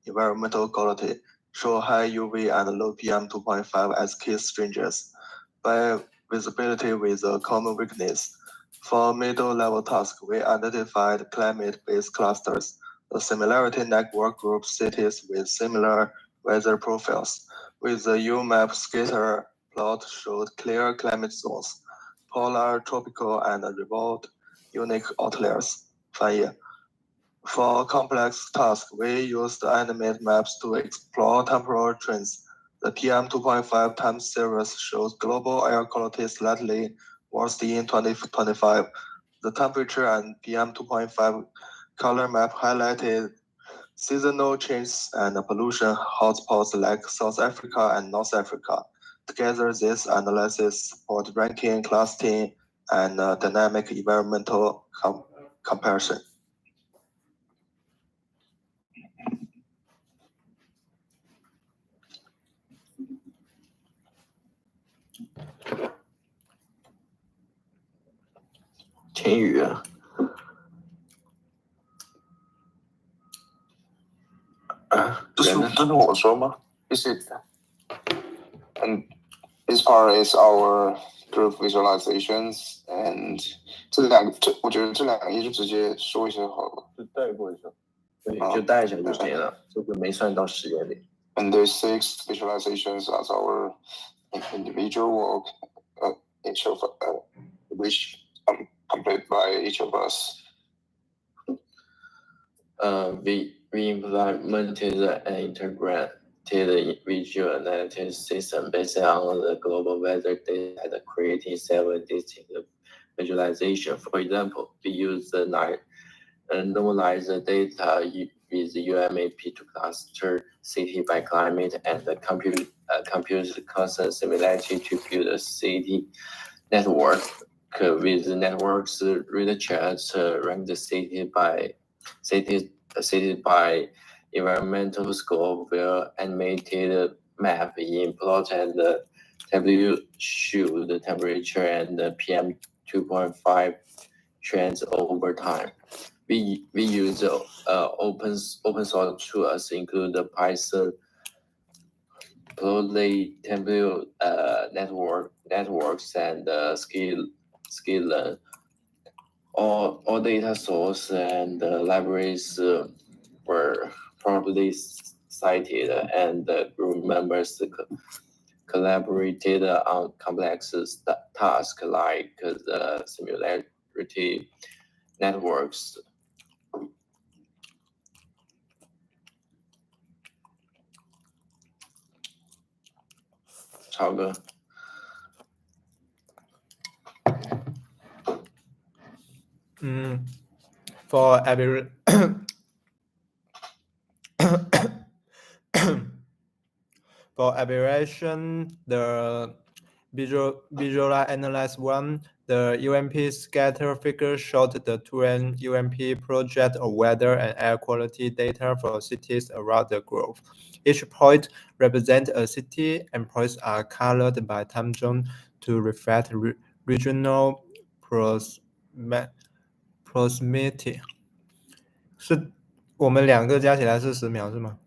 environmental quality, show high UV and low PM 2.5 as key strangers. By visibility with a common weakness. For middle-level tasks, we identified climate-based clusters. The similarity network groups cities with similar weather profiles. With the UMAP scatter plot showed clear climate zones, polar, tropical, and remote unique outliers. 翻译. For complex tasks, we used animate maps to explore temporal trends. The PM 2.5 time series shows global air quality slightly worse in 2025. The temperature and PM 2.5 color map highlighted seasonal changes and pollution hotspots like South Africa and North Africa. Together, this analysis support ranking, clustering, and dynamic environmental comparison. And this part is our group visualizations, and 我觉得这两个也就直接说一下好了，就带过一下。对，就带一下就可以了，这个没算到时间里。And there's 6 visualizations as our individual work, each of which complete by each of us. We implemented an integrated visual analytics system based on the global weather data and creating 7 distinct visualization. For example, we use the normalized data with UMAP to cluster city by climate and compute constant similarity to build a city network. With the networks radar charts rank the city by environmental scope, where animated map in plot and tableau show the temperature and the PM 2.5 trends over time. We use open source tools, include the Python, Plotly, Tableau networks, and Sklearn. All data source and libraries were properly cited, and the group members collaborated on complex tasks like the similarity networks. Chao哥。For aberration, the visual analyze 1, the UMP scatter figure showed the 2N UMP project of weather and air quality data for cities around the globe. Each point represents a city, and points are colored by time zone to reflect regional proximity. 是我们2个加起来是10秒是吗？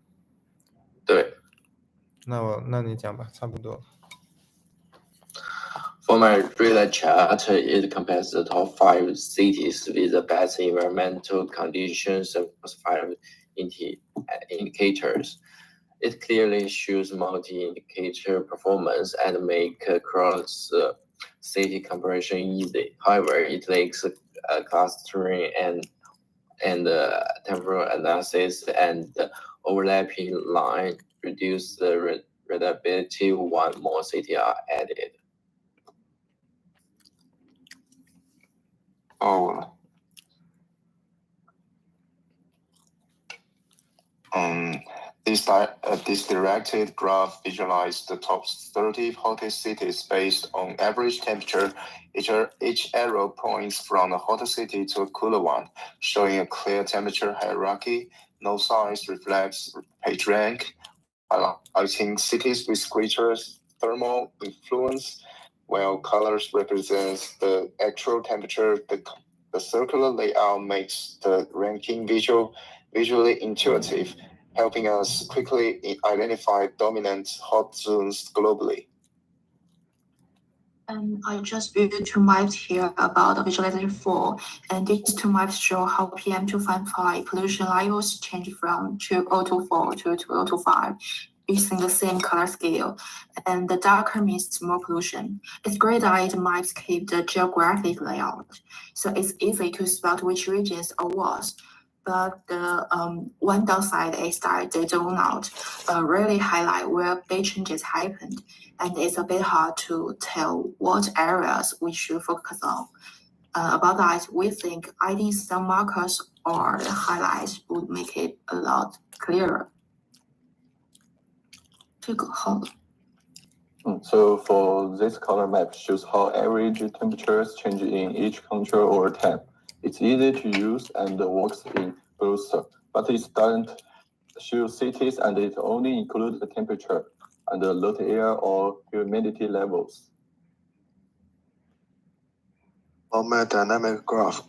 对。那你讲吧，差不多。For my radar chart, it compares the top 5 cities with the best environmental conditions and classified indicators. It clearly shows multi-indicator performance and make cross-city comparison easy. However, it lacks clustering and and temporal analysis and overlapping line reduce the readability when more cities are added. This directed graph visualizes the top 30 hottest cities based on average temperature. Each arrow points from the hottest city to a cooler one, showing a clear temperature hierarchy. No size reflects page rank, highlighting cities with greater thermal influence, while colors represent the actual temperature. The circular layout makes the ranking visually intuitive, helping us quickly identify dominant hot zones globally. I just built 2 maps here about the visualization 4, and these 2 maps show how PM2.5 pollution levels change from 2024 to 2025 using the same color scale, and the darker means more pollution. It's great that the maps keep the geographic layout, so it's easy to spot which regions are worse. But the one downside is that they do not really highlight where big changes happened, and it's a bit hard to tell what areas we should focus on. About that, we think adding some markers or highlights would make it a lot clearer. So for this color map shows how average temperatures change in each country over time. It's easy to use and works in both, but it doesn't show cities and it only includes the temperature and the lot air or humidity levels. On my dynamic graph,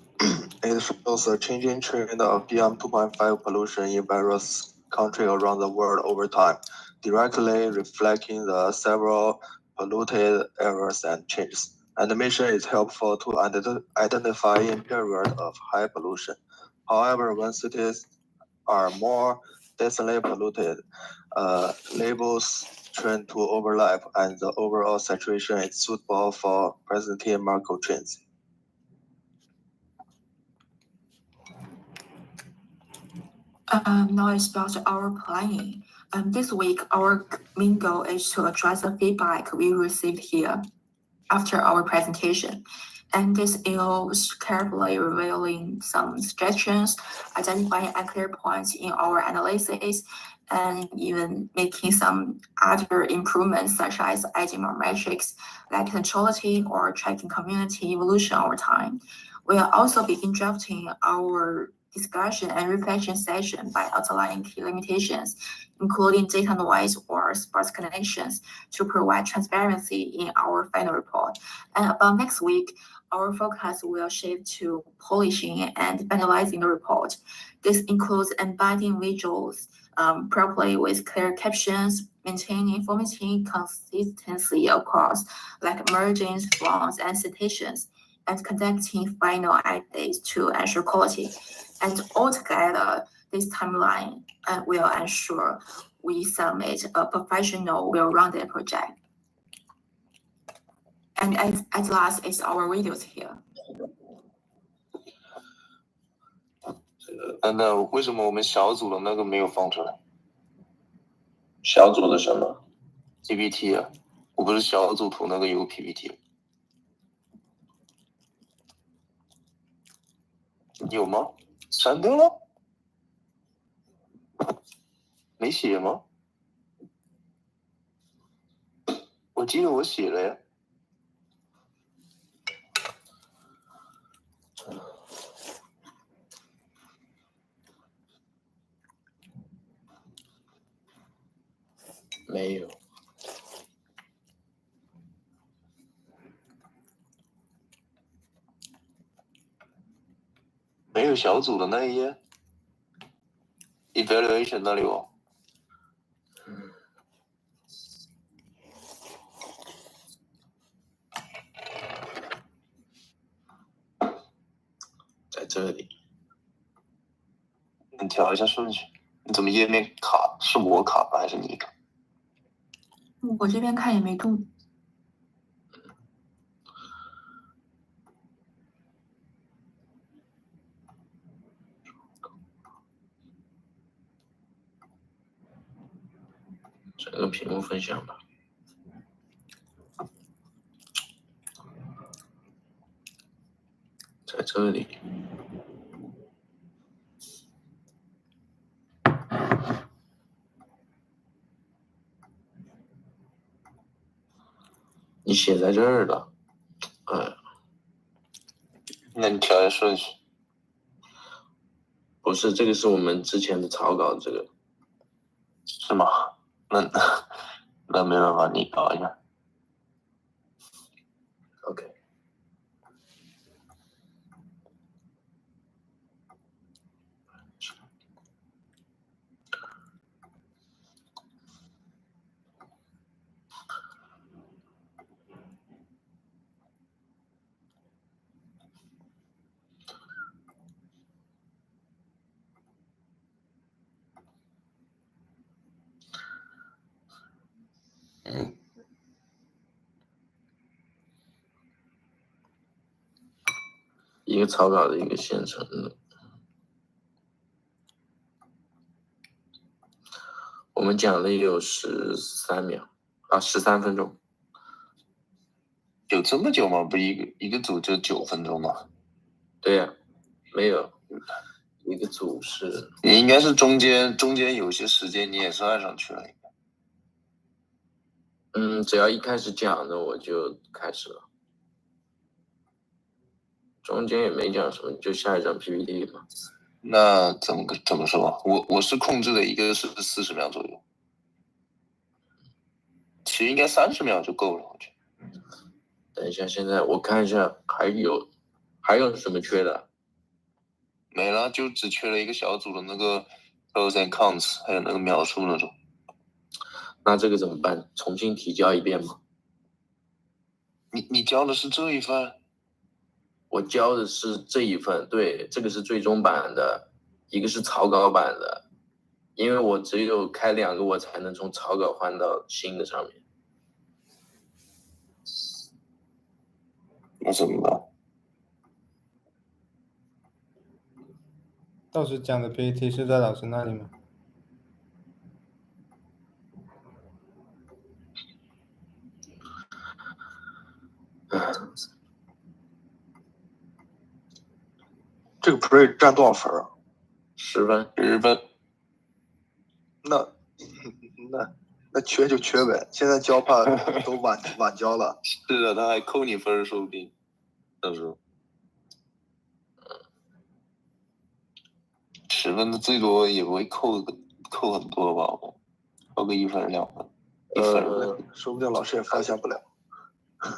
it shows a changing trend of PM2.5 pollution in various countries around the world over time, directly reflecting the several polluted areas and changes. Animation is helpful to identify in period of high pollution. However, when cities are more densely polluted, labels trend to overlap and the overall saturation is suitable for presenting macro trends. Now it's about our planning. This week, our main goal is to address the feedback we received here after our presentation. And this involves carefully revealing some suggestions, identifying unclear points in our analysis, and even making some other improvements, such as adding more metrics like neutrality or tracking community evolution over time. We'll also begin drafting our discussion and reflection session by outlining key limitations, including data noise or sparse connections, to provide transparency in our final report. And about next week, our focus will shift to polishing and finalizing the report. This includes embedding visuals properly with clear captions, maintaining formatting consistency across like margins, fonts, and citations, and conducting final edits to ensure quality. And altogether, this timeline will ensure we submit a professional, well-rounded project. And at last is our videos here. 那为什么我们小组的那个没有放出来？小组的什么 PPT 啊，我不是小组图那个有个 PPT， 有吗？删掉了？没写吗？我记得我写了呀。没有。没有小组的那一页 ，evaluation 那里有。在这里。你调一下顺序，你怎么页面卡？是我卡了还是你卡？我这边看也没动。整个屏幕分享吧。在这里。你写在这儿了，那你调一下顺序。不是，这个是我们之前的草稿，这个是吗？那没办法，你搞一下。 OK。一个草稿的一个现成的。我们讲了有13秒啊，13分钟。有这么久吗？不一个组就9分钟吗？对呀，没有，一个组是。你应该是中间有些时间你也算上去了。只要一开始讲的我就开始了，中间也没讲什么，就下一张 PPT 嘛。那怎么说？我是控制的一个是40秒左右，其实应该30秒就够了，我觉得。等一下，现在我看一下还有什么缺的？没了，就只缺了一个小组的那个 pros and cons， 还有那个描述那种。那这个怎么办？重新提交一遍吗？你交的是这一份？我交的是这一份，对，这个是最终版的，一个是草稿版的，因为我只有开2个，我才能从草稿换到新的上面。那怎么办？到时讲的 PPT 是在老师那里吗？这个 pre 占多少分啊？10分。10分。那缺就缺呗，现在交怕都晚交了。是的，他还扣你分，说不定到时候。10分的最多也不会扣很多吧？扣个1分2分，1分。说不定老师也发现不了。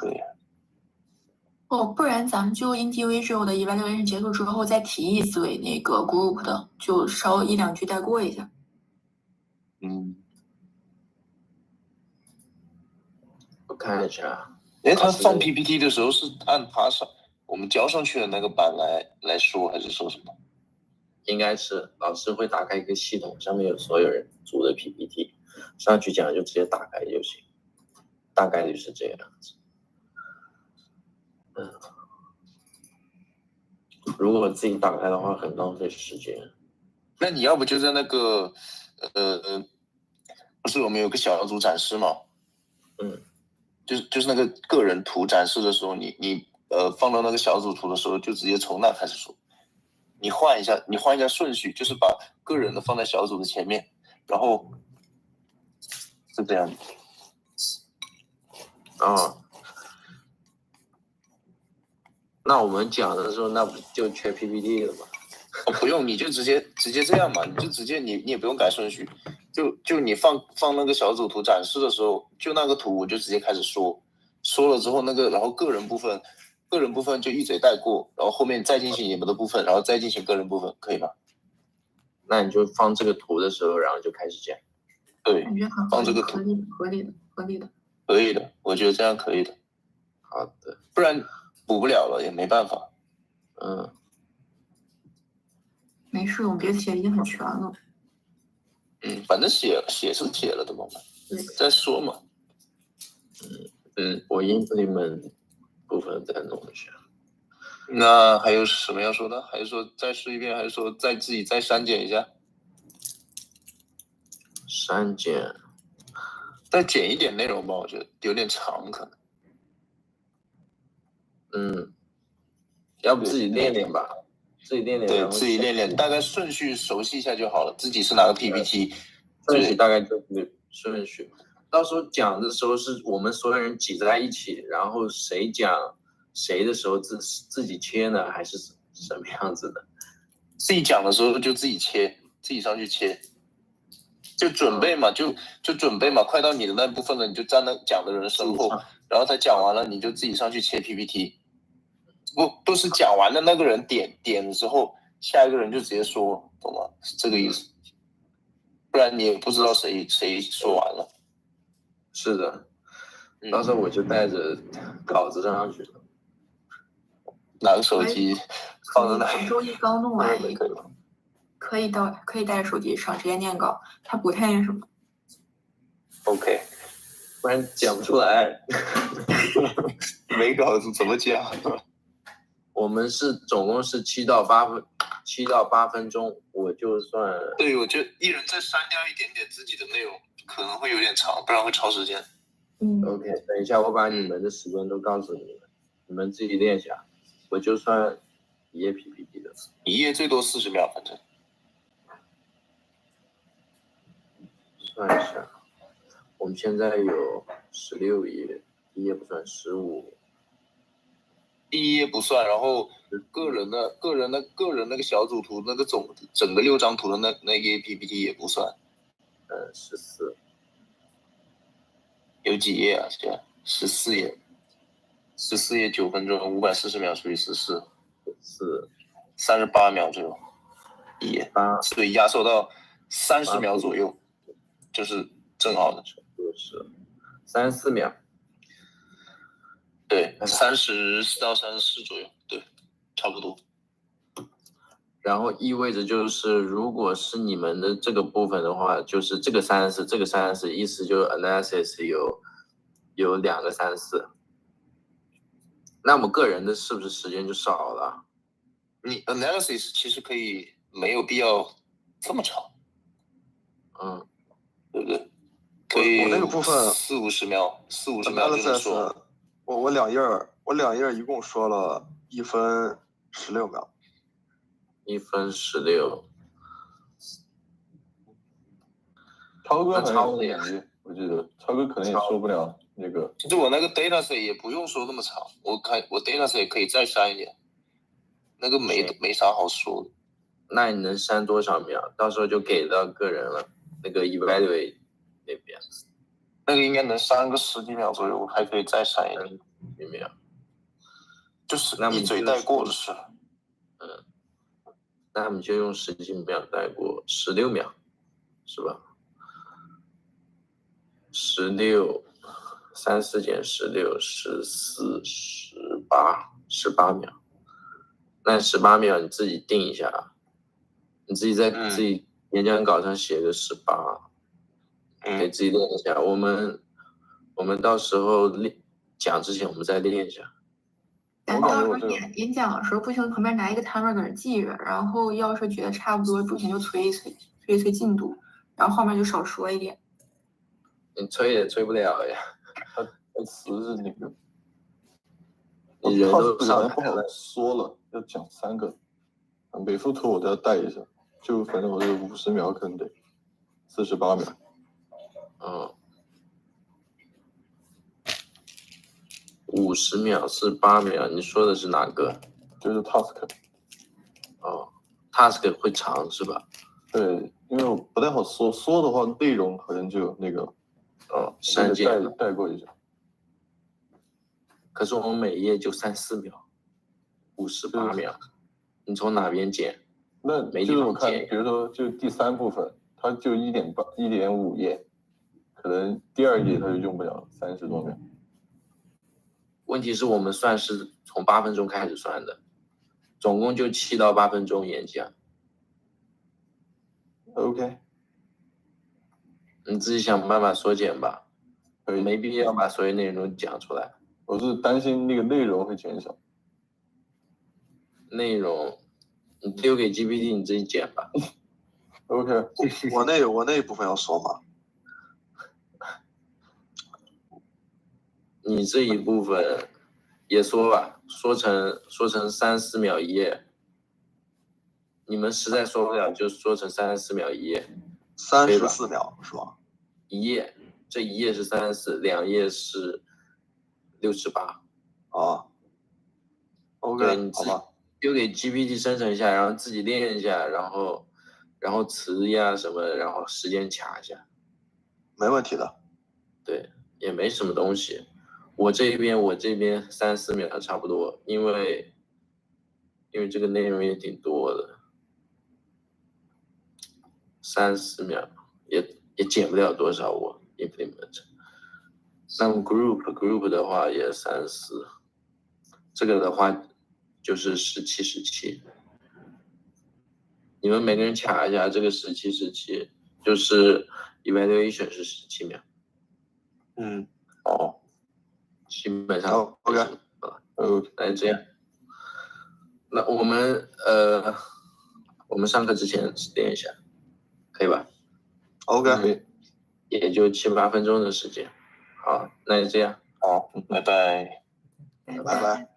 对。不然咱们就 individual 的 evaluation 结束之后再提一次为那个 group 的，就稍微1、2句带过一下。我看一下。他放 PPT 的时候是按我们交上去的那个版来说，还是说什么？应该是老师会打开一个系统，上面有所有人组的 PPT， 上去讲就直接打开就行，大概率是这样子。如果自己打开的话，很浪费时间。那你要不就在那个不是我们有个小组展示吗？就是那个个人图展示的时候，你放到那个小组图的时候，就直接从那开始说。你换一下顺序，就是把个人的放在小组的前面，然后是这样。那我们讲的时候，那不就缺 PPT 了吗？不用，你就直接这样嘛，你就直接你也不用改顺序，就你放那个小组图展示的时候，就那个图我就直接开始说了之后然后个人部分就一嘴带过，然后后面再进行你们的部分，然后再进行个人部分，可以吗？那你就放这个图的时候，然后就开始讲。对，感觉很放这个图，合理的。可以的，我觉得这样可以的。好的，不然补不了了也没办法。没事，我们别写已经很全了。反正写是写了的嘛，再说嘛。我 implement 部分再弄一下。那还有什么要说的？还是说再试一遍？还是说自己再删减一下？删减，再剪一点内容吧，我觉得有点长可能。要不自己练练吧，自己练练，对，自己练练，大概顺序熟悉一下就好了。自己是哪个 PPT， 顺序大概就是顺序。到时候讲的时候是我们所有人挤在一起，然后谁讲谁的时候自己切呢，还是什么样子的？自己讲的时候就自己切，自己上去切，就准备嘛，就准备嘛，快到你的那部分了，你就站那讲的人身后，然后他讲完了，你就自己上去切 PPT。不是讲完了那个人点的时候，下一个人就直接说，懂吗？是这个意思。不然你也不知道谁说完了。是的，到时候我就带着稿子上去。拿个手机放在那里。周一刚弄完，可以带着手机上直接念稿，他不太那什么。OK， 不然讲不出来。没稿子怎么讲？我们总共是7到8分钟，我就算。对，我觉得一人再删掉一点点自己的内容，可能会有点长，不然会超时间。OK， 等一下我把你们的时间都告诉你们，你们自己练一下。我就算1页 PPT 的，一页最多40秒，反正。算一下，我们现在有16页，第一页不算15。第一页不算，然后个人那个小组图那个整个6张图的那一页 PPT 也不算。14。有几页啊？现在14页，14页9分钟，540秒除以14， 38秒左右一页，所以压缩到30秒左右，就是正好的，就是34秒。对，30到34左右，对，差不多。然后意味着就是，如果是你们的这个部分的话，就是这个34，这个34，意思就是 analysis 有2个34。那我们个人的是不是时间就少了？你 analysis 其实可以没有必要这么长，对不对？可以我那个部分40-50秒就能说。我2页一共说了1分16秒。1分16。超哥好像也我记得超哥可能也说不了那个。其实我那个 dataset 也不用说那么长，我 dataset 也可以再删一点，那个没啥好说的。那你能删多少秒？到时候就给到个人了，那个 evaluate 那边。那个应该能删个10几秒左右，我还可以再删一点。10秒。就是一嘴带过的事。那我们就用10几秒带过，16秒，是吧？16， 34减16， 14， 18秒。那18秒你自己定一下，你自己在自己演讲稿上写个18，给自己练一下。我们到时候讲之前我们再练一下。咱到时候演讲的时候不行，旁边拿一个 timer 搁那记着，然后要是觉得差不多，主持人就催一催进度，然后后面就少说一点。你催也催不了呀，他词是那个，你人都上不好说了，要讲3个，每幅图我都要带一下，就反正我这50秒可能得48秒。50秒48秒，你说的是哪个？就是 task。task 会长是吧？对，因为我不太好说的话，内容好像就那个删减带过一下。可是我们每页就3-4秒，58秒，你从哪边剪？那就是我看，比如说就第3部分，它就1.5页，可能第2页它就用不了30多秒。问题是我们算是从8分钟开始算的，总共就7到8分钟演讲。OK， 你自己想办法缩减吧，没必要把所有内容讲出来。我是担心那个内容会减少。内容你丢给 GPT 你自己剪吧。OK， 我那一部分要说吗？你这一部分也说吧，说成3-4秒一页。你们实在说不了，就说成3-4秒一页。34秒是吧？一页，这一页是34，2页是68。啊。OK，对，你好吧。丢给 GPT 生成一下，然后自己练一下，然后词呀什么，然后时间卡一下。没问题的。对，也没什么东西。我这边3-4秒差不多，因为这个内容也挺多的，3-4秒也减不了多少我 implement。那么 group 的话也3-4，这个的话就是17。你们每个人卡一下，这个17，就是 evaluation 是17秒。好，基本上好 OK 来这样。那我们上课之前练一下，可以吧 OK，也就7-8分钟的时间。好，那就这样。好，拜拜。拜拜。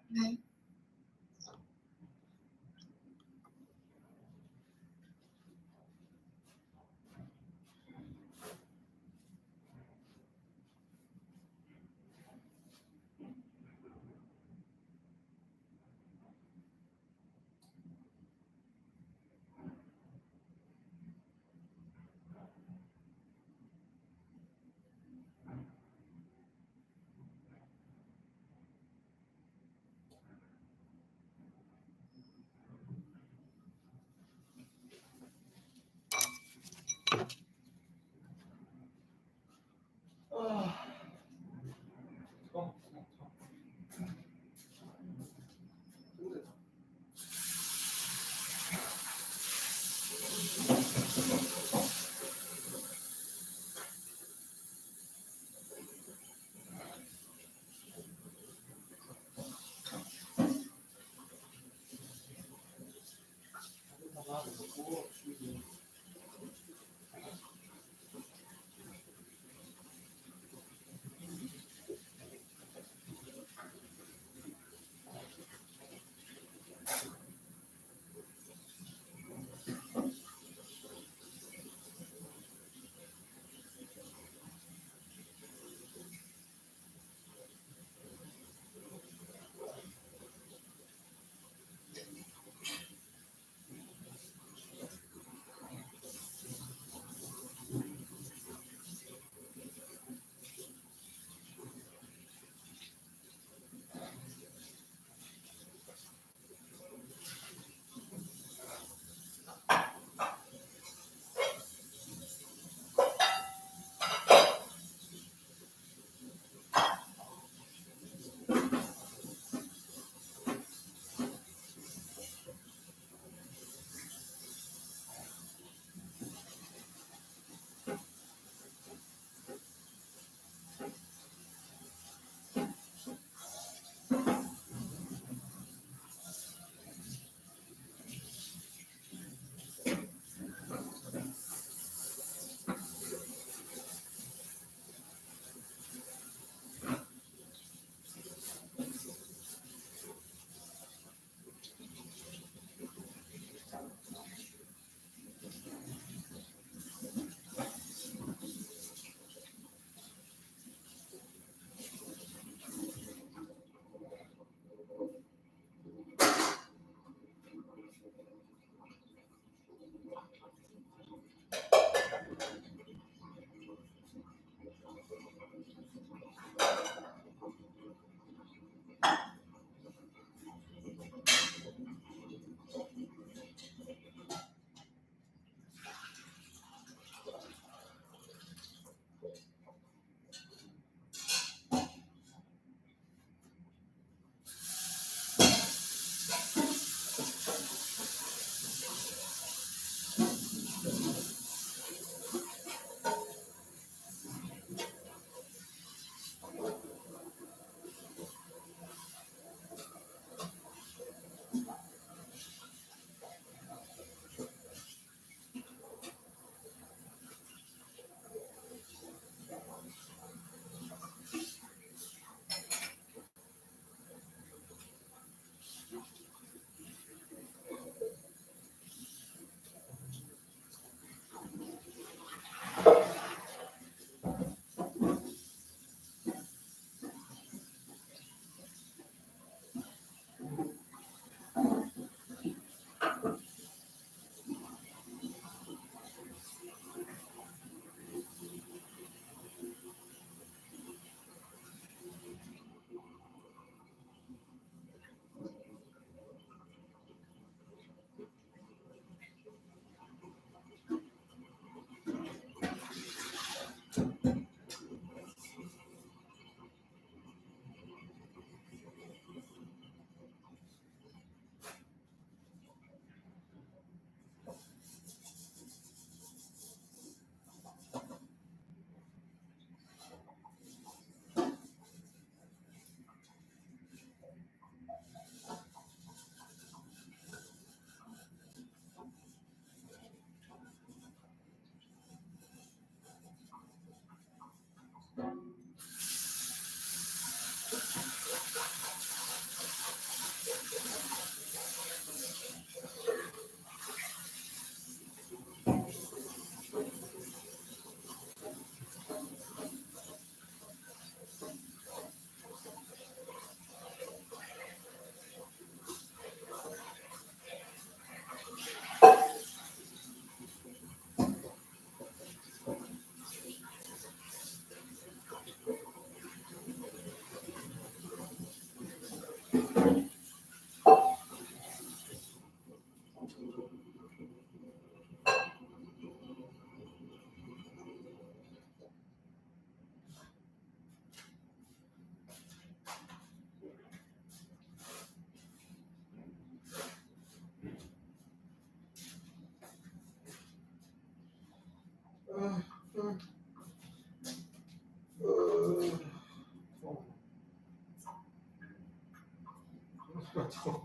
痛，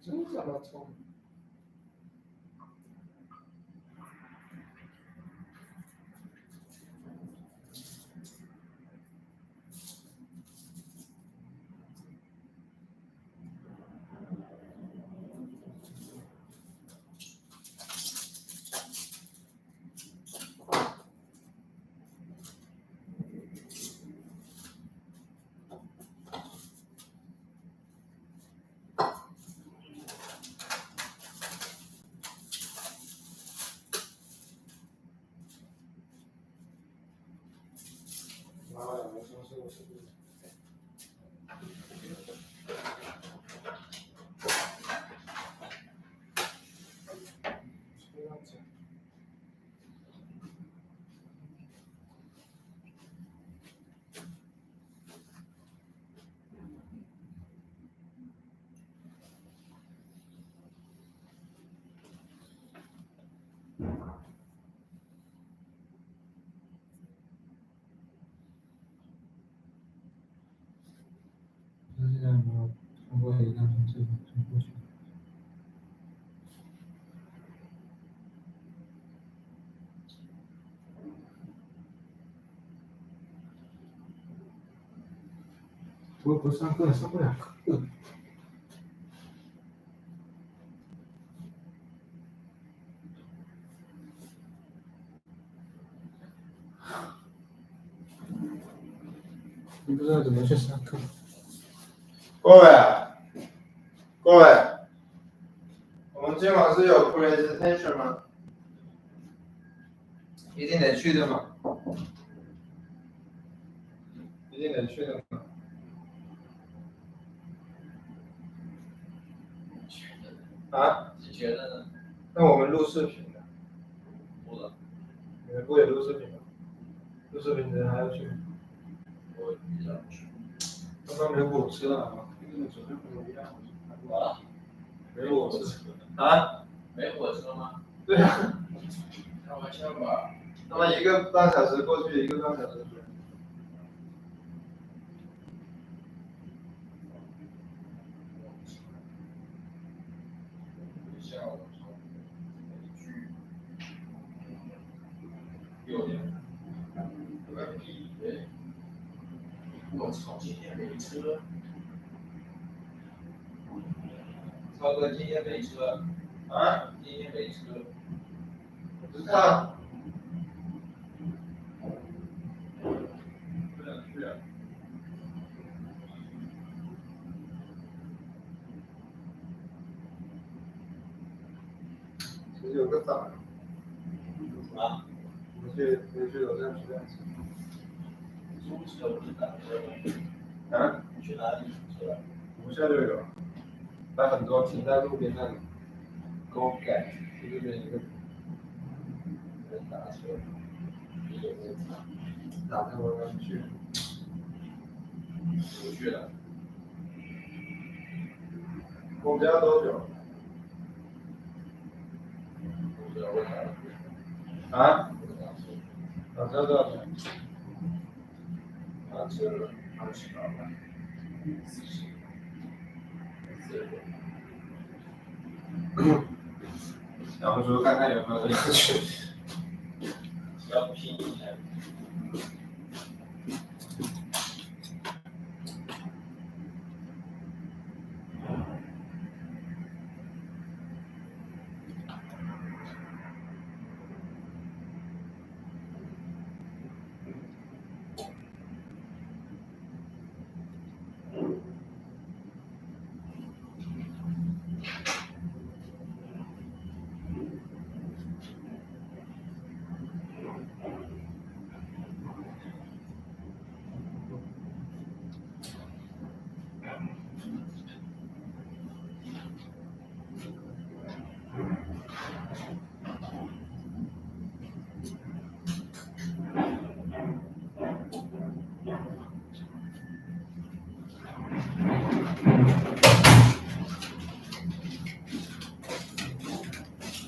真他妈痛！妈呀，我上次我是不是？这样子。现在没有通过一个从这个通过去。我不上课，上不了课。你不知道怎么去上课。各位，我们今晚是有 presentation 吗？一定得去的吗？一定得去的吗？啊？你觉得呢？那我们录视频的。不了。你们不也录视频吗？录视频的人还要去。我比较去。刚刚没火车了吗？跟昨天不一样。啊？没火车。啊？没火车吗？对啊。开玩笑吧。那么1个半小时过去，1个半小时回来。下午美剧6点，个屁！我操，今天没车。超哥，今天没车。啊？今天没车。不知道。不想去啊。其实有个早。啊？回去楼上吃饭。租车不是打车吗？啊？你去哪里租车？楼下就有，但很多停在路边那里。Go get， 就这边一个。人打车。打开我要去。不去了。公交多久？啊？打车多少钱？打车28块。小红书看看有没有人要去，要拼一下。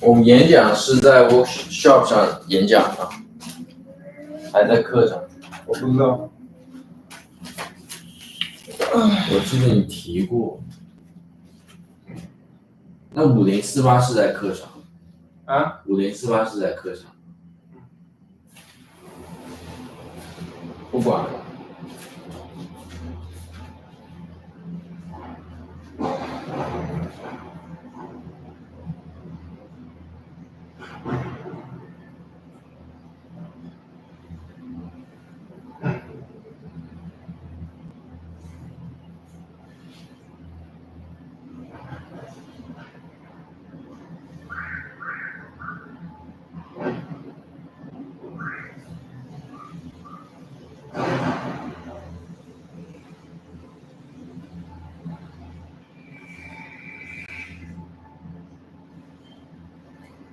我们演讲是在 workshop 上演讲吗？还在课上？我不知道。我记得你提过。那5048是在课上。啊？5048是在课上。不管了。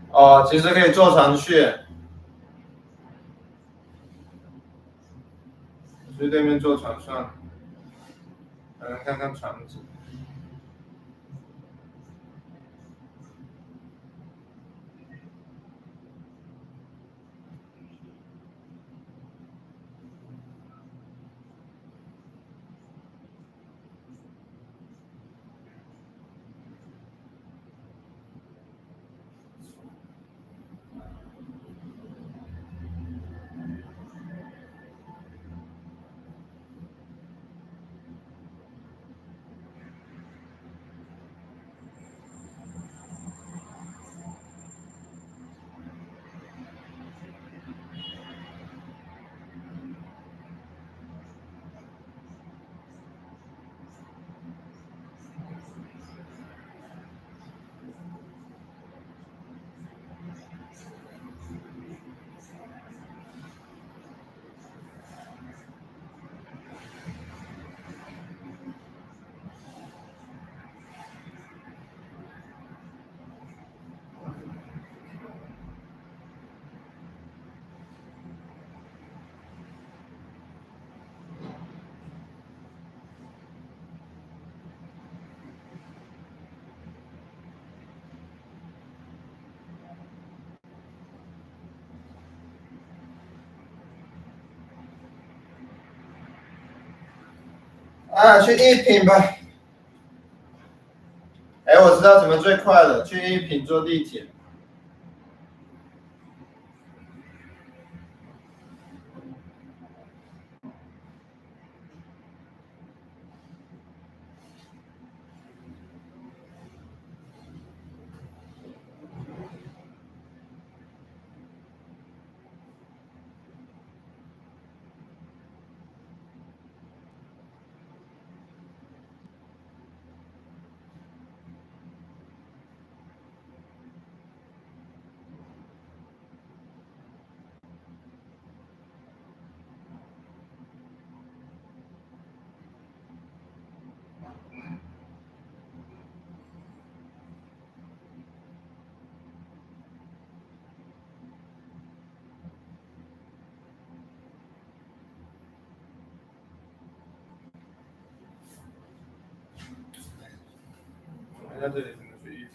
哦，其实可以坐船去。去对面坐船算了，来看看船子。啊，去一品吧。哎，我知道怎么最快了，去一品坐地铁。看这里怎么学习。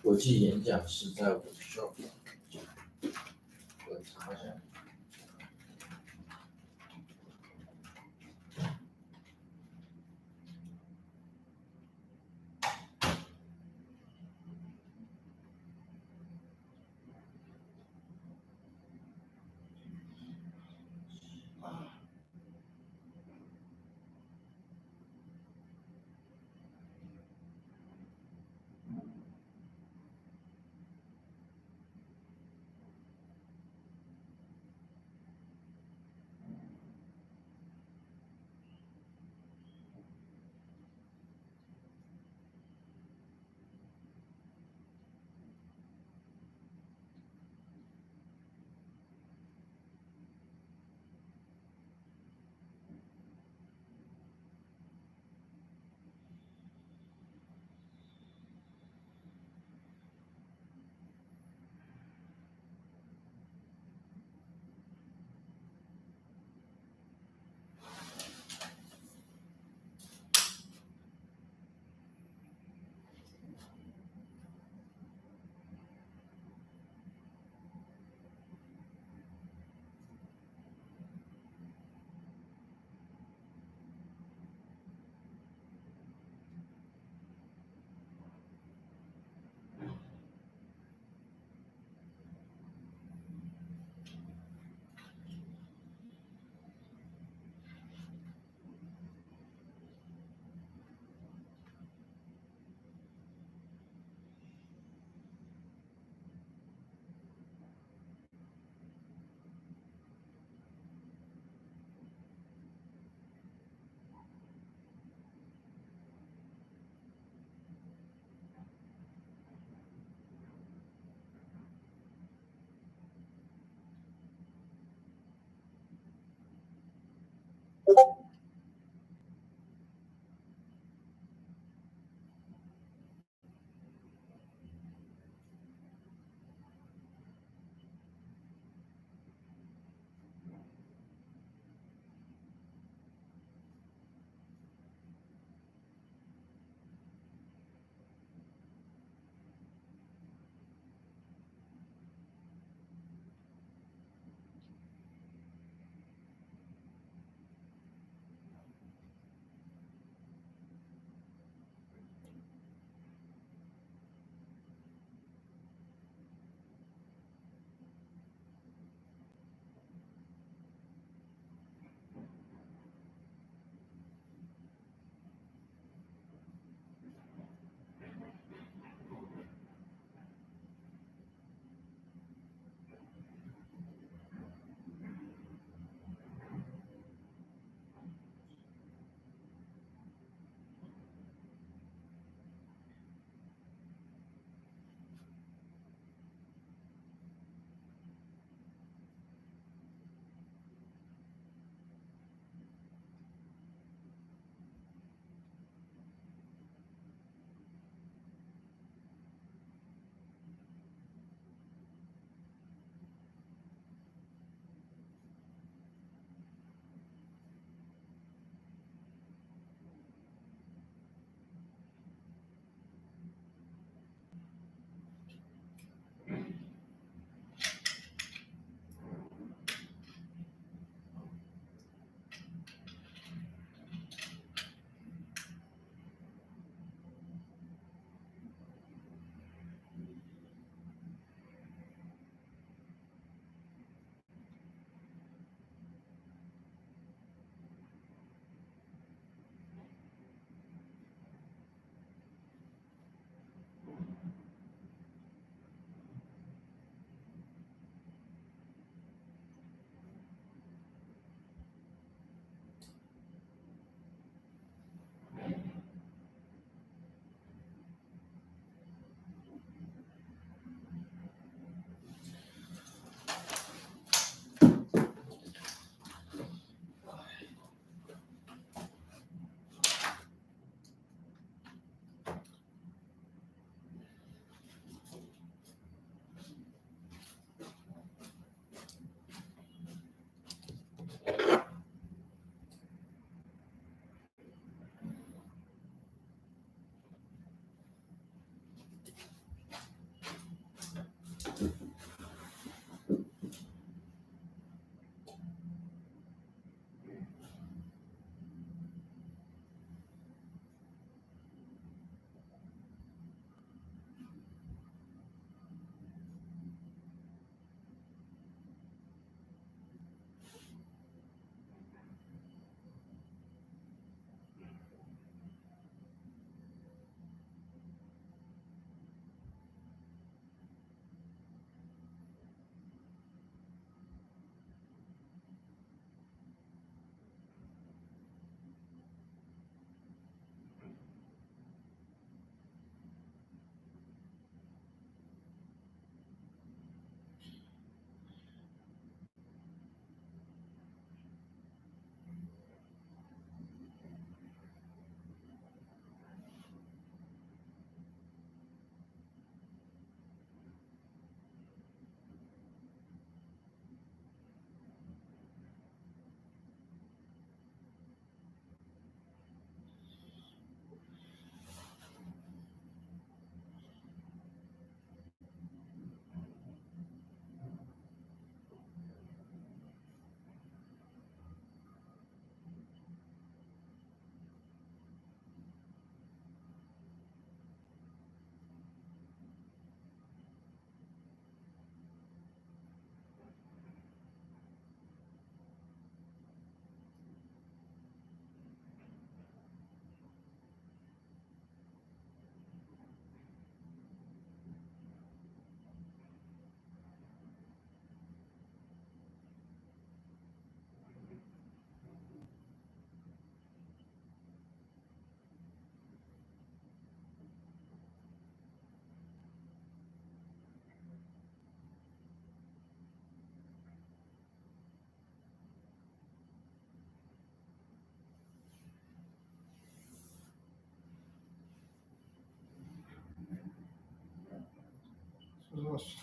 国际演讲是在workshop，我查一下。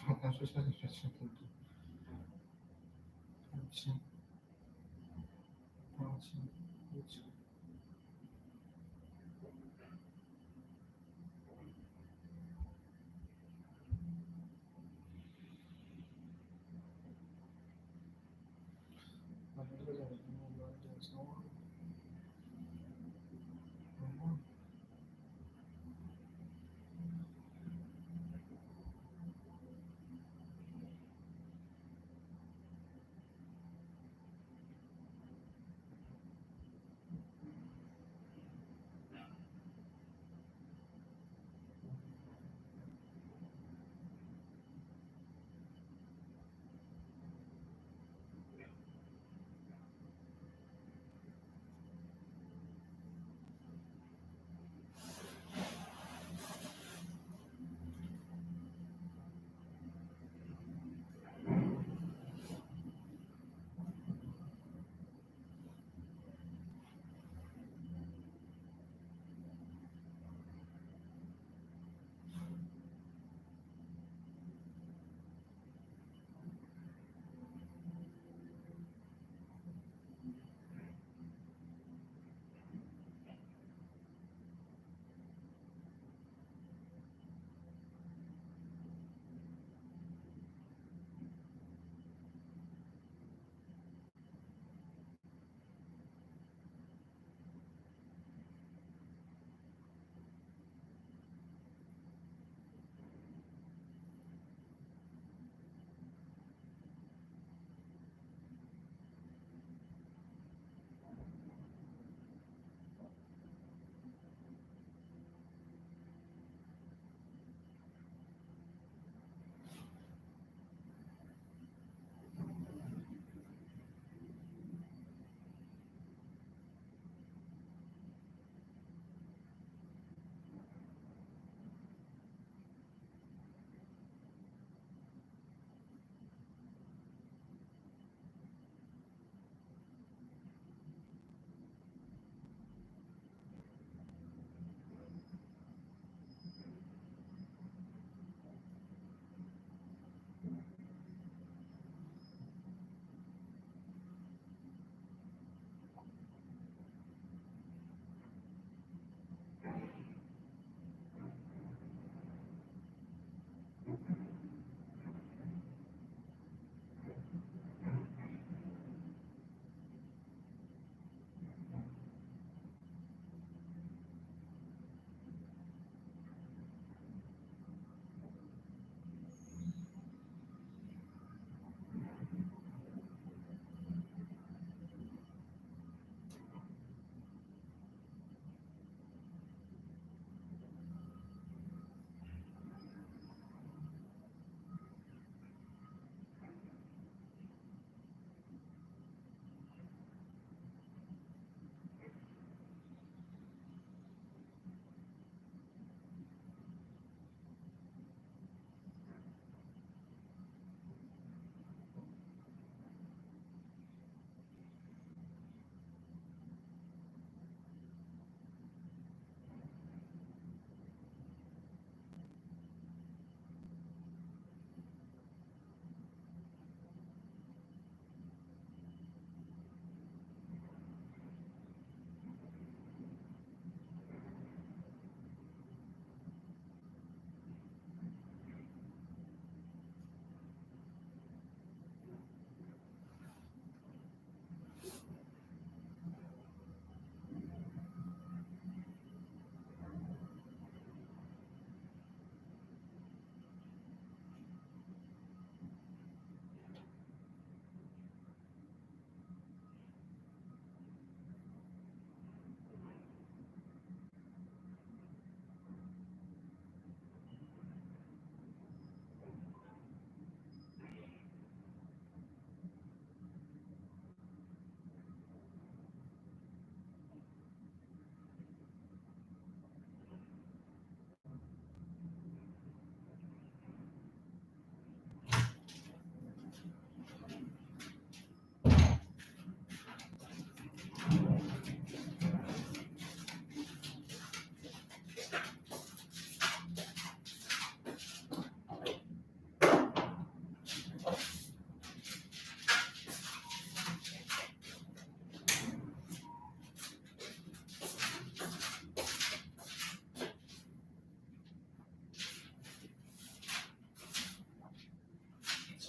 我感觉下学期挺多。7、8、9、9。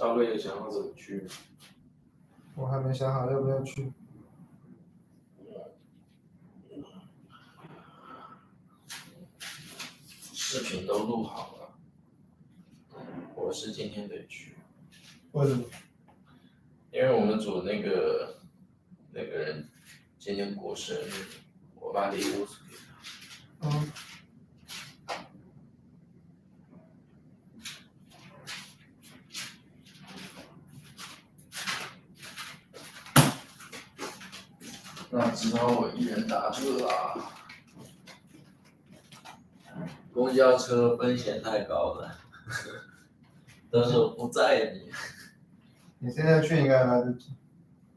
肖哥有想好怎么去吗？我还没想好要不要去。视频都录好了，我是今天得去，为什么？因为我们组那个人今天过生日，我把礼物送给他。嗯。那只好我一人打车啦。公交车风险太高了，但是我不载你。你现在去应该来得及。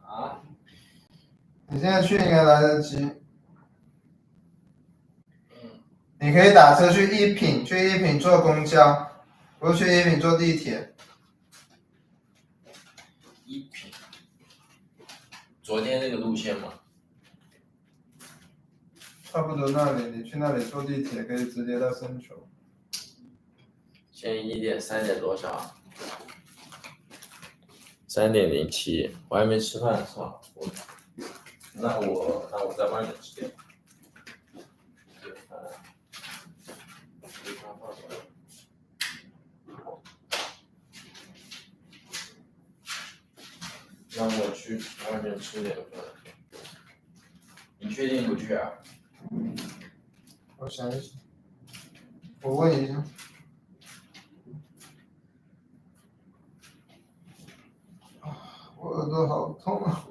啊？你现在去应该来得及。你可以打车去一品，去一品坐公交，不是去一品坐地铁。一品。昨天那个路线吗？差不多那里，你去那里坐地铁可以直接到深球。现在3点多少？3:07，我还没吃饭，算了，那我在外面吃点。让我去外面吃点饭。你确定不去啊？我想一想，我问一下。我耳朵好痛啊！